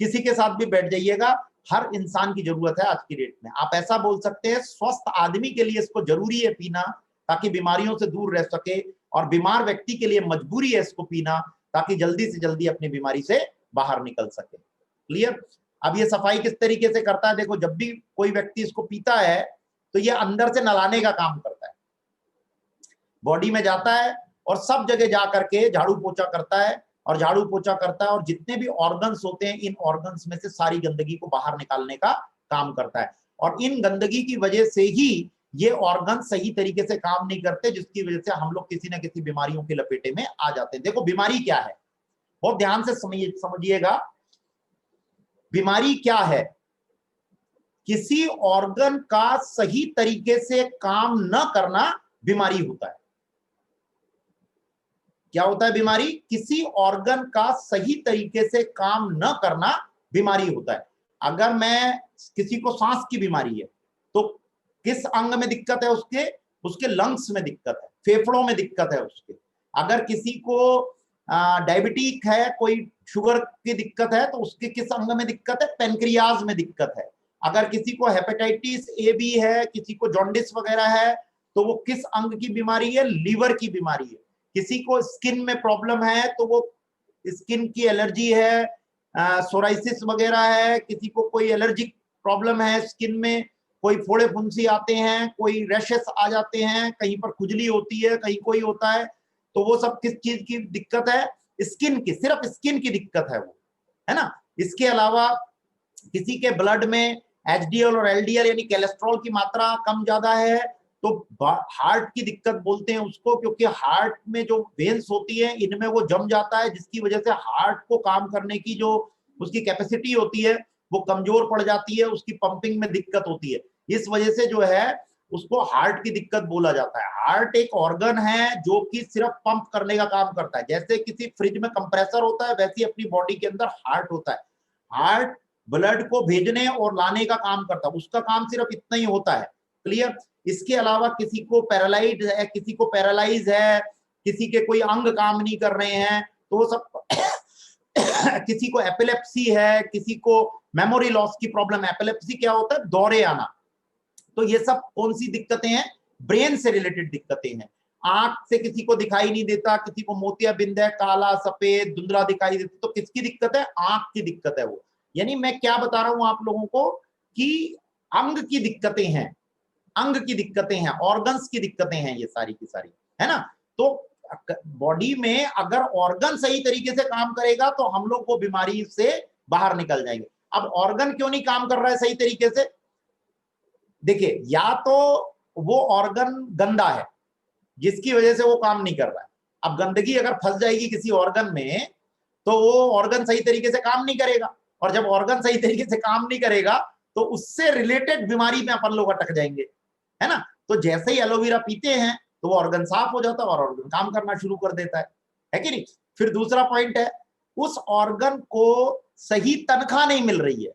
किसी के साथ भी बैठ जाइएगा, हर इंसान की जरूरत है आज की डेट में। आप ऐसा बोल सकते हैं स्वस्थ आदमी के लिए इसको जरूरी है पीना, ताकि बीमारियों से दूर रह सके, और बीमार व्यक्ति के लिए मजबूरी है इसको पीना, ताकि जल्दी से जल्दी अपनी बीमारी से बाहर निकल सके। क्लियर। अब ये सफाई किस तरीके से करता है, देखो, जब भी कोई व्यक्ति इसको पीता है तो ये अंदर से नलाने का काम करता है, बॉडी में जाता है और सब जगह जा करके झाड़ू पोछा करता है, और झाड़ू पोछा करता है और जितने भी ऑर्गन्स होते हैं, इन ऑर्गन्स में से सारी गंदगी को बाहर निकालने का काम करता है। और इन गंदगी की वजह से ही ये ऑर्गन सही तरीके से काम नहीं करते, जिसकी वजह से हम लोग किसी ना किसी बीमारियों के लपेटे में आ जाते हैं। देखो बीमारी क्या है, बहुत ध्यान से समझिएगा। बीमारी क्या है, किसी ऑर्गन का सही तरीके से काम न करना बीमारी होता है। क्या होता है बीमारी? किसी ऑर्गन का सही तरीके से काम न करना बीमारी होता है। अगर मैं किसी को सांस की बीमारी है तो किस अंग में दिक्कत है? उसके लंग्स में दिक्कत है, फेफड़ों में दिक्कत है उसके। अगर किसी को डायबिटिक है, कोई शुगर की दिक्कत है, तो उसके किस अंग में दिक्कत है? पेनक्रियाज में दिक्कत है। अगर किसी को हेपेटाइटिस ए बी है, किसी को जॉन्डिस वगैरह है, तो वो किस अंग की बीमारी है? लीवर की बीमारी है। किसी को स्किन में प्रॉब्लम है तो वो स्किन की एलर्जी है, सोराइसिस वगैरह है, किसी को कोई एलर्जिक प्रॉब्लम है स्किन में, कोई फोड़े फुंसी आते हैं, कोई रैशेस आ जाते हैं, कहीं पर खुजली होती है, कहीं कोई होता है, तो वो सब किस चीज की दिक्कत है? स्किन की, सिर्फ स्किन की दिक्कत है वो, है ना। इसके अलावा किसी के ब्लड में एचडीएल और एलडीएल यानी कोलेस्ट्रॉल की मात्रा कम ज्यादा है, तो हार्ट की दिक्कत बोलते हैं उसको, क्योंकि हार्ट में जो वेन्स होती है इनमें वो जम जाता है, जिसकी वजह से हार्ट को काम करने की जो उसकी कैपेसिटी होती है वो कमजोर पड़ जाती है, उसकी पंपिंग में दिक्कत होती है। इस वजह से जो है उसको हार्ट की दिक्कत बोला जाता है। हार्ट एक ऑर्गन है जो कि सिर्फ पंप करने का काम करता है। जैसे किसी फ्रिज में कंप्रेसर होता है, वैसे ही अपनी बॉडी के अंदर हार्ट होता है। हार्ट ब्लड को भेजने और लाने का काम करता है, उसका काम सिर्फ इतना ही होता है। क्लियर। इसके अलावा किसी को पैरालाइज है, किसी को पैरालाइज है, किसी के कोई अंग काम नहीं कर रहे हैं, तो वो सब किसी को एपिलेप्सी है, किसी को मेमोरी लॉस की प्रॉब्लम। एपिलेप्सी क्या होता है? दौरे आना। तो ये सब कौन सी दिक्कतें हैं? ब्रेन से रिलेटेड दिक्कतें हैं। आंख से किसी को दिखाई नहीं देता, किसी को मोतियाबिंद है, काला सफेद धुंधला दिखाई देता, तो किसकी दिक्कत है? आंख की दिक्कत है वो। यानी मैं क्या बता रहा हूं आप लोगों को कि अंग की दिक्कतें हैं, अंग की दिक्कतें हैं, ऑर्गन्स की दिक्कतें हैं, ये सारी की सारी, है ना। तो बॉडी में अगर ऑर्गन सही तरीके से काम करेगा तो हम लोग वो बीमारी से बाहर निकल जाएंगे। अब ऑर्गन क्यों नहीं काम कर रहा है सही तरीके से? देखिए, या तो वो ऑर्गन गंदा है जिसकी वजह से वो काम नहीं कर रहा है। अब गंदगी अगर फंस जाएगी किसी ऑर्गन में तो वो ऑर्गन सही तरीके से काम नहीं करेगा, और जब ऑर्गन सही तरीके से काम नहीं करेगा तो उससे रिलेटेड बीमारी में अपन लोग अटक जाएंगे, है ना। तो जैसे ही एलोवेरा पीते हैं तो वो ऑर्गन साफ हो जाता है और ऑर्गन काम करना शुरू कर देता है कि नहीं। फिर दूसरा पॉइंट है, उस ऑर्गन को सही तनख्वाह नहीं मिल रही है।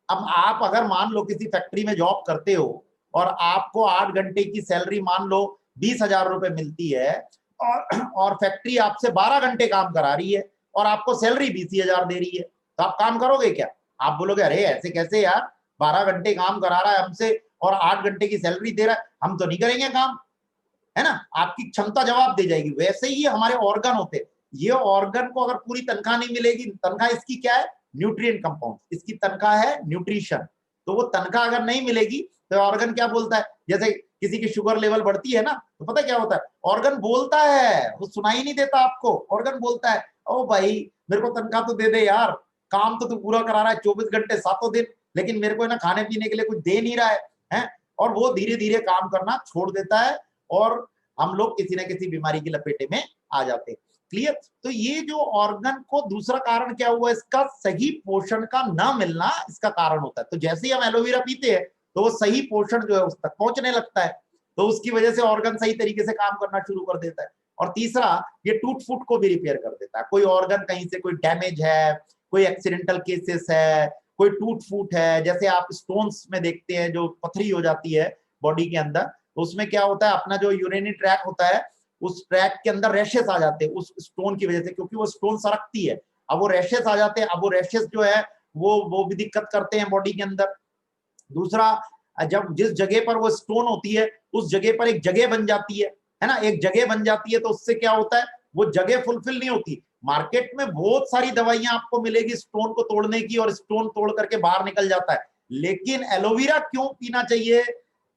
अब आप अगर मान लो किसी फैक्ट्री में जॉब करते हो और आपको 8 घंटे की सैलरी मान लो 20,000 रुपए मिलती है, और फैक्ट्री आपसे 12 घंटे काम करा रही है और आपको सैलरी 20,000 दे रही है, तो आप काम करोगे क्या? आप बोलोगे अरे ऐसे कैसे यार, 12 घंटे काम करा रहा है हमसे और 8 घंटे की सैलरी दे रहा है, हम तो नहीं करेंगे काम, है ना। आपकी क्षमता जवाब दे जाएगी। वैसे ही हमारे ऑर्गन होते, ये ऑर्गन को अगर पूरी तनख्वाह नहीं मिलेगी, तनख्वाह इसकी क्या है? न्यूट्रिएंट कंपाउंड, इसकी तनख्वाह है न्यूट्रिशन। तो वो तनख्वाह अगर नहीं मिलेगी तो ऑर्गन क्या बोलता है? जैसे किसी की शुगर लेवल बढ़ती है ना, तो पता क्या होता है? ऑर्गन बोलता है, वो सुनाई नहीं देता आपको, ऑर्गन बोलता है ओ भाई मेरे को तनख्वाह तो दे दे यार, काम तो तू पूरा करा रहा है 24 घंटे 7 दिन, लेकिन मेरे को ना खाने पीने के लिए कुछ दे नहीं रहा है? और वो धीरे धीरे काम करना छोड़ देता है और हम लोग किसी न किसी बीमारी की लपेटे में आ जाते हैं। क्लियर। तो ये जो ऑर्गन को दूसरा कारण क्या हुआ? इसका सही पोषण का ना मिलना इसका कारण होता है। तो जैसे ही हम एलोवेरा पीते हैं तो वो सही पोषण जो है उस तक पहुंचने लगता है, तो उसकी वजह से ऑर्गन सही तरीके से काम करना शुरू कर देता है। और तीसरा, ये टूट फूट को भी रिपेयर कर देता है। कोई ऑर्गन कहीं से कोई डैमेज है, कोई एक्सीडेंटल केसेस है, कोई टूट फूट है, जैसे आप स्टोन्स में देखते हैं जो पथरी हो जाती है बॉडी के अंदर, तो उसमें क्या होता है, अपना जो यूरिनरी ट्रैक होता है उस ट्रैक के अंदर रैशेस आ जाते हैं उस स्टोन की वजह से, क्योंकि वो स्टोन सरकती है। अब वो रैशेस आ जाते हैं, अब वो रैशेस जो है वो भी दिक्कत करते हैं बॉडी के अंदर। दूसरा, जब जिस जगह पर वो स्टोन होती है उस जगह पर एक जगह बन जाती है ना, एक जगह बन जाती है, तो उससे क्या होता है, वो जगह फुलफिल नहीं होती। मार्केट में बहुत सारी दवाइयां आपको मिलेगी स्टोन को तोड़ने की, और स्टोन तोड़ करके बाहर निकल जाता है। लेकिन एलोवेरा क्यों पीना चाहिए?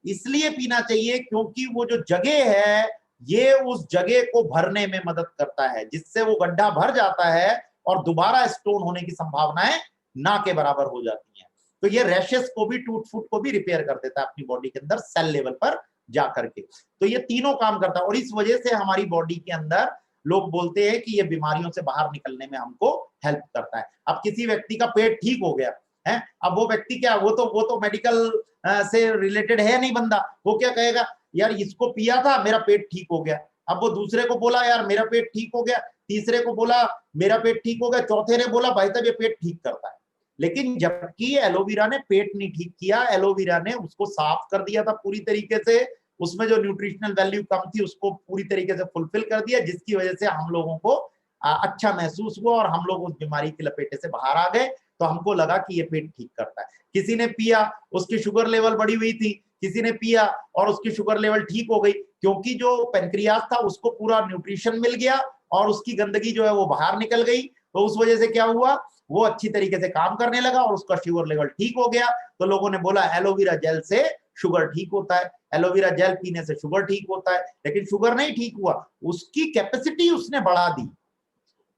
इसलिए पीना चाहिए क्योंकि वो जो जगह है ये उस जगह को भरने में मदद करता है, जिससे वो गड्ढा भर जाता है और दोबारा स्टोन होने की संभावनाएं ना के बराबर हो जाती हैं। तो ये रैशेस को भी, टूट फूट को भी रिपेयर कर देता है अपनी बॉडी के अंदर सेल लेवल पर जा करके। तो ये तीनों काम करता है, और इस वजह से हमारी बॉडी के अंदर लोग बोलते हैं कि ये बीमारियों से बाहर निकलने में हमको हेल्प करता है। अब किसी व्यक्ति का पेट ठीक हो गया है, अब वो व्यक्ति क्या, वो तो मेडिकल से रिलेटेड है नहीं बंदा, वो क्या कहेगा, यार इसको पिया था मेरा पेट ठीक हो गया। अब वो दूसरे को बोला यार मेरा पेट ठीक हो गया, तीसरे को बोला मेरा पेट ठीक हो गया, चौथे ने बोला भाई साहब ये पेट ठीक करता है। लेकिन जबकि एलोवेरा ने पेट नहीं ठीक किया, एलोवेरा ने उसको साफ कर दिया था पूरी तरीके से, उसमें जो न्यूट्रिशनल वैल्यू कम थी उसको पूरी तरीके से फुलफिल कर दिया, जिसकी वजह से हम लोगों को अच्छा महसूस हुआ और हम लोग उस बीमारी की लपेटे से बाहर आ गए। तो हमको लगा कि ये पेट ठीक करता है। किसी ने पिया, उसकी शुगर लेवल बढ़ी हुई थी, किसी ने पिया और उसकी शुगर लेवल ठीक हो गई, क्योंकि जो पेनक्रियास था उसको पूरा न्यूट्रिशन मिल गया और उसकी गंदगी जो है वो बाहर निकल गई। तो उस वजह से क्या हुआ, वो अच्छी तरीके से काम करने लगा और उसका शुगर लेवल ठीक हो गया। तो लोगों ने बोला एलोवेरा जेल से शुगर ठीक होता है, एलोवेरा जेल पीने से शुगर ठीक होता है। लेकिन शुगर नहीं ठीक हुआ, उसकी कैपेसिटी उसने बढ़ा दी,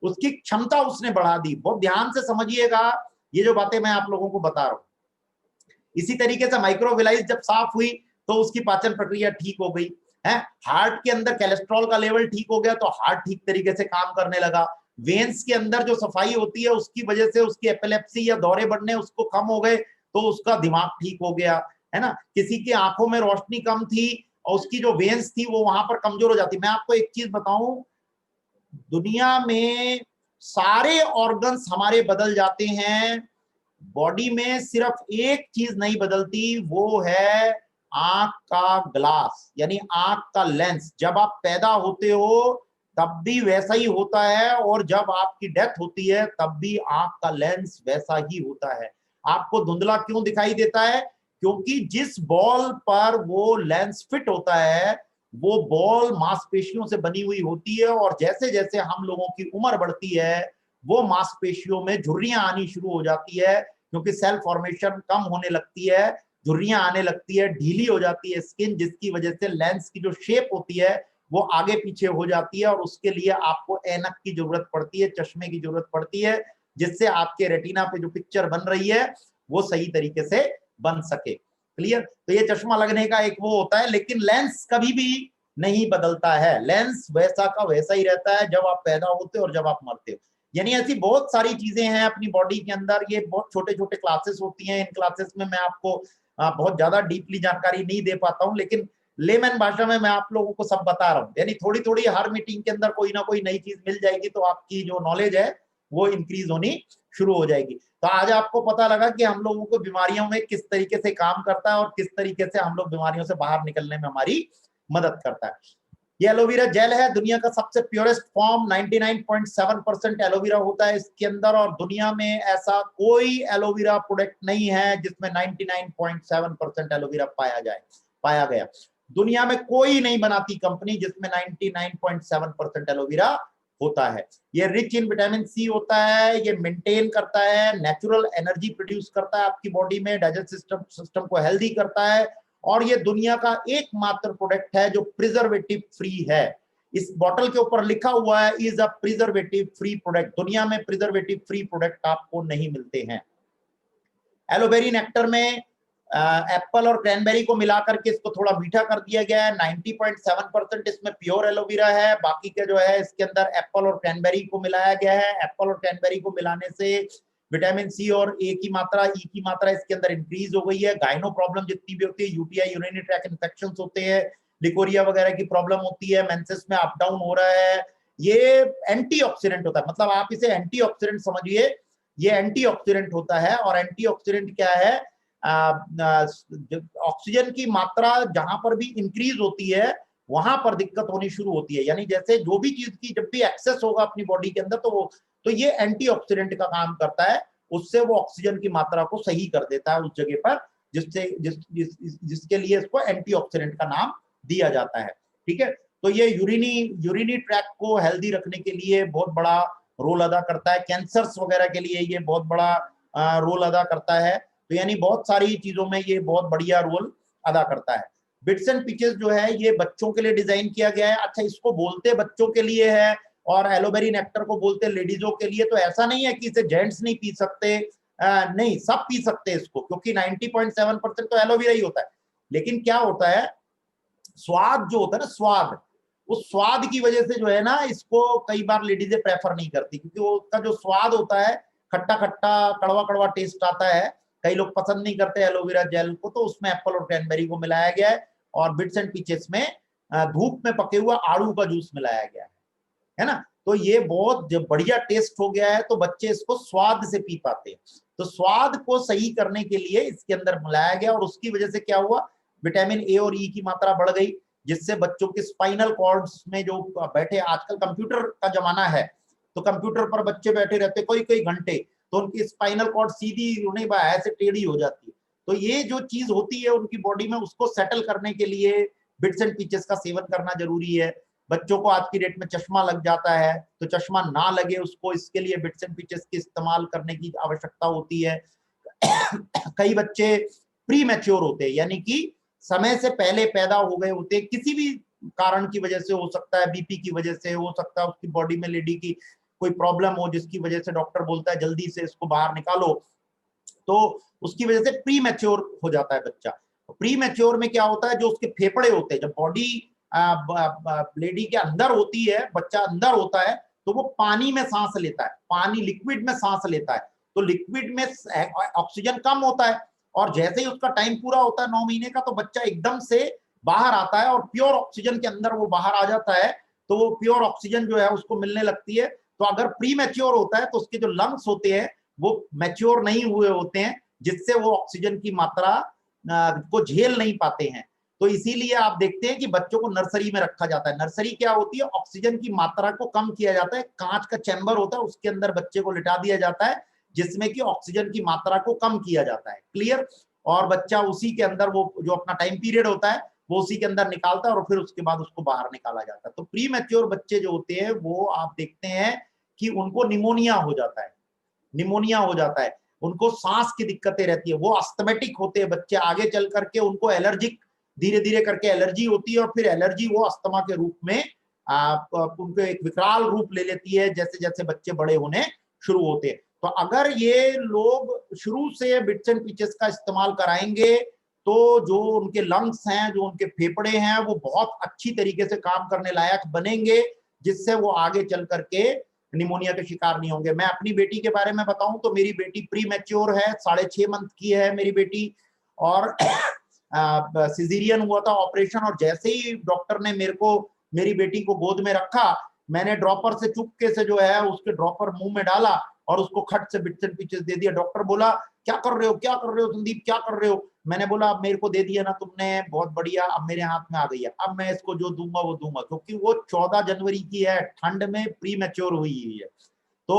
उसकी क्षमता उसने बढ़ा दी। बहुत ध्यान से समझिएगा ये जो बातें मैं आप लोगों को बता रहा हूं। इसी तरीके से माइक्रोविलाइज जब साफ हुई तो उसकी पाचन प्रक्रिया ठीक हो गई है। हार्ट के अंदर कोलेस्ट्रॉल का लेवल ठीक हो गया तो हार्ट ठीक तरीके से काम करने लगा। वेन्स के अंदर जो सफाई होती है उसकी वजह से उसकी एपिलेप्सी या दौरे बढ़ने उसको कम हो गए तो उसका दिमाग ठीक हो गया, है ना। किसी की आंखों में रोशनी कम थी और उसकी जो वेन्स थी वो वहां पर कमजोर हो जाती। मैं आपको एक चीज बताऊं, दुनिया में सारे ऑर्गन्स हमारे बदल जाते हैं, बॉडी में सिर्फ एक चीज नहीं बदलती, वो है आंख का ग्लास, यानी आंख का लेंस। जब आप पैदा होते हो तब भी वैसा ही होता है और जब आपकी डेथ होती है तब भी आंख का लेंस वैसा ही होता है। आपको धुंधला क्यों दिखाई देता है, क्योंकि जिस बॉल पर वो लेंस फिट होता है वो बॉल मांसपेशियों से बनी हुई होती है और जैसे जैसे हम लोगों की उम्र बढ़ती है वो मांसपेशियों में झुर्रियां आनी शुरू हो जाती है, क्योंकि सेल फॉर्मेशन कम होने लगती है, झुर्रियां आने लगती है, ढीली हो जाती है स्किन, जिसकी वजह से लेंस की जो शेप होती है वो आगे पीछे हो जाती है और उसके लिए आपको ऐनक की जरूरत पड़ती है, चश्मे की जरूरत पड़ती है, जिससे आपके रेटिना पे जो पिक्चर बन रही है वो सही तरीके से बन सके। क्लियर। तो ये चश्मा लगने का एक वो होता है, लेकिन लेंस कभी भी नहीं बदलता है, लेंस वैसा का वैसा ही रहता है जब आप पैदा होते हो और जब आप मरते हो। यानी ऐसी बहुत सारी चीजें हैं अपनी बॉडी के अंदर, ये बहुत छोटे छोटे क्लासेस होती हैं, इन क्लासेस में मैं आपको बहुत ज्यादा डीपली जानकारी नहीं दे पाता हूँ, लेकिन लेमन भाषा में मैं आप लोगों को सब बता रहा हूँ। यानी थोड़ी थोड़ी हर मीटिंग के अंदर कोई ना कोई नई चीज मिल जाएगी तो आपकी जो नॉलेज है वो इंक्रीज होनी शुरू हो जाएगी। तो आज आपको पता लगा कि हम लोगों को बीमारियों में किस तरीके से काम करता है और किस तरीके से हम लोग बीमारियों से बाहर निकलने में हमारी मदद करता है। ये एलोवेरा जेल है, दुनिया का सबसे प्योरेस्ट फॉर्म, 99.7% एलोवेरा होता है इसके अंदर और दुनिया में ऐसा कोई एलोवेरा प्रोडक्ट नहीं है जिसमें 99.7% एलोवेरा पाया गया। दुनिया में कोई नहीं बनाती कंपनी जिसमें 99.7% एलोवेरा होता है। ये रिच इन विटामिन सी होता है, ये मेंटेन करता है, नेचुरल एनर्जी प्रोड्यूस करता है आपकी बॉडी में, डाइजेस्टिव सिस्टम को हेल्दी करता है और ये दुनिया का एकमात्र प्रोडक्ट है जो प्रिजर्वेटिव फ्री है। इस बॉटल के ऊपर लिखा हुआ है is a preservative free product. दुनिया में प्रिजर्वेटिव फ्री प्रोडक्ट आपको नहीं मिलते हैं। एलोवेरी नेक्टर में एप्पल और क्रैनबेरी को मिलाकर के इसको थोड़ा मीठा कर दिया गया है। 90.7% इसमें प्योर एलोवेरा है, बाकी के जो है इसके अंदर एप्पल और क्रैनबेरी को मिलाया गया है। एप्पल और क्रैनबेरी को मिलाने से विटामिन सी और ए की मात्रा, ई की मात्रा इसके अंदर इंक्रीज हो गई है। गाइनो प्रॉब्लम जितनी भी होती है, यूटीआई यूरिनरी ट्रैक्ट इन्फेक्शंस होते हैं, लिकोरिया वगैरह की प्रॉब्लम होती है, मेंसेस में अप डाउन हो रहा है, ये एंटीऑक्सीडेंट होता है। मतलब आप इसे एंटीऑक्सीडेंट समझिए, ये एंटीऑक्सीडेंट होता है। और एंटीऑक्सीडेंट क्या है, ऑक्सीजन की मात्रा जहां पर भी इंक्रीज होती है वहां पर दिक्कत होनी शुरू होती है। यानी जैसे जो भी चीज की जब भी एक्सेस होगा अपनी बॉडी के अंदर तो ये एंटीऑक्सीडेंट का काम करता है, उससे वो ऑक्सीजन की मात्रा को सही कर देता है उस जगह पर, जिसके लिए इसको एंटीऑक्सीडेंट का नाम दिया जाता है। ठीक है। तो ये यूरिनी ट्रैक को हेल्दी रखने के लिए बहुत बड़ा रोल अदा करता है, कैंसर्स वगैरह के लिए ये बहुत बड़ा रोल अदा करता है। तो यानी बहुत सारी चीजों में ये बहुत बढ़िया रोल अदा करता है। बिट्स एंड पिचेस जो है ये बच्चों के लिए डिजाइन किया गया है। अच्छा, इसको बोलते बच्चों के लिए है और एलोवेरी नेक्टर को बोलते लेडीजों के लिए। तो ऐसा नहीं है कि इसे जेंट्स नहीं पी सकते, नहीं, सब पी सकते हैं इसको, क्योंकि 90.7% तो एलोवेरा ही होता है। लेकिन क्या होता है, स्वाद जो होता है ना, स्वाद, उस स्वाद की वजह से जो है ना इसको कई बार लेडीजें प्रेफर नहीं करती, क्योंकि उसका जो स्वाद होता है खट्टा खट्टा कड़वा कड़वा टेस्ट आता है, कई लोग पसंद नहीं करते एलोवेरा जेल को। तो उसमें एप्पल और क्रैनबेरी को मिलाया गया है और बिट्स एंड पीचेस में धूप में पके हुआ आड़ू का जूस मिलाया गया है ना। तो ये बहुत बढ़िया टेस्ट हो गया है, तो बच्चे इसको स्वाद से पी पाते हैं। तो स्वाद को सही करने के लिए इसके अंदर मिलाया गया और उसकी वजह से क्या हुआ, विटामिन ए और ई की मात्रा बढ़ गई, जिससे बच्चों के स्पाइनल कॉर्ड्स में जो बैठे, आजकल कंप्यूटर का जमाना है तो कंप्यूटर पर बच्चे बैठे रहते कोई कोई घंटे, तो उनकी स्पाइनल कॉर्ड सीधी उन्हें ऐसे टेढ़ी हो जाती है। तो ये जो चीज होती है उनकी बॉडी में, उसको सेटल करने के लिए बिट्स एंड पीसेस का सेवन करना जरूरी है। बच्चों को आज की डेट में चश्मा लग जाता है, तो चश्मा ना लगे उसको, इसके लिए बिट्स एंड पीसेस के इस्तेमाल करने की आवश्यकता होती है। कई बच्चे प्री मैच्योर होते हैं, यानी कि समय से पहले पैदा हो गए होते हैं, किसी भी कारण की वजह से हो सकता है, बीपी की वजह से हो सकता है, उसकी बॉडी में लेडी की कोई प्रॉब्लम हो जिसकी वजह से डॉक्टर बोलता है जल्दी से इसको बाहर निकालो, तो उसकी वजह से प्री मैच्योर हो जाता है बच्चा। प्री मैच्योर में क्या होता है, जो उसके फेफड़े होते हैं, जब बॉडी लेडी के अंदर होती है, बच्चा अंदर होता है, तो वो पानी में सांस लेता है, पानी लिक्विड में सांस लेता है, तो लिक्विड में ऑक्सीजन कम होता है, और जैसे ही उसका टाइम पूरा होता है 9 महीने का, तो बच्चा एकदम से बाहर आता है और प्योर ऑक्सीजन के अंदर वो बाहर आ जाता है, तो वो प्योर ऑक्सीजन जो है उसको मिलने लगती है। तो अगर प्री मैच्योर होता है तो उसके जो लंग्स होते हैं वो मैच्योर नहीं हुए होते हैं, जिससे वो ऑक्सीजन की मात्रा को झेल नहीं पाते हैं। तो इसीलिए आप देखते हैं कि बच्चों को नर्सरी में रखा जाता है। नर्सरी क्या होती है, ऑक्सीजन की मात्रा को कम किया जाता है, कांच का चैम्बर होता है, उसके अंदर बच्चे को लिटा दिया जाता है, जिसमें कि ऑक्सीजन की मात्रा को कम किया जाता है। क्लियर? और बच्चा उसी के अंदर वो जो अपना टाइम पीरियड होता है वो उसी के अंदर निकालता है, और फिर उसके बाद उसको बाहर निकाला जाता है। तो प्री मैच्योर बच्चे जो होते हैं वो आप देखते हैं कि उनको निमोनिया हो जाता है, निमोनिया हो जाता है, उनको सांस की दिक्कतें रहती है, वो अस्थमेटिक होते हैं बच्चे, आगे चल करके उनको एलर्जिक, धीरे धीरे करके एलर्जी होती है, और फिर एलर्जी वो अस्थमा के रूप में उनको एक विकराल रूप ले लेती है जैसे जैसे बच्चे बड़े होने शुरू होते हैं। तो अगर ये लोग शुरू से बिट्स एंड पीसेस का इस्तेमाल कराएंगे, तो जो उनके लंग्स हैं, जो उनके फेफड़े हैं, वो बहुत अच्छी तरीके से काम करने लायक बनेंगे, जिससे वो आगे चल करके निमोनिया के शिकार नहीं होंगे। मैं अपनी बेटी के बारे में बताऊं तो मेरी बेटी प्री मैच्योर है, 6.5 मंथ की है मेरी बेटी, और सिजेरियन हुआ था ऑपरेशन, और जैसे ही डॉक्टर ने मेरी बेटी को गोद में रखा, मैंने ड्रॉपर से चुपके से जो है उसके ड्रॉपर मुंह में डाला और उसको खट से बिट्स एंड पीसेस दे दिया। डॉक्टर बोला क्या कर रहे हो, क्या कर रहे हो संदीप, क्या कर रहे हो? मैंने बोला अब मेरे को दे दिया ना तुमने, बहुत बढ़िया, अब मेरे हाथ में आ गई है, अब मैं इसको जो दूंगा वो दूंगा, क्योंकि वो 14 जनवरी की है, ठंड में प्री मैच्योर हुई है। तो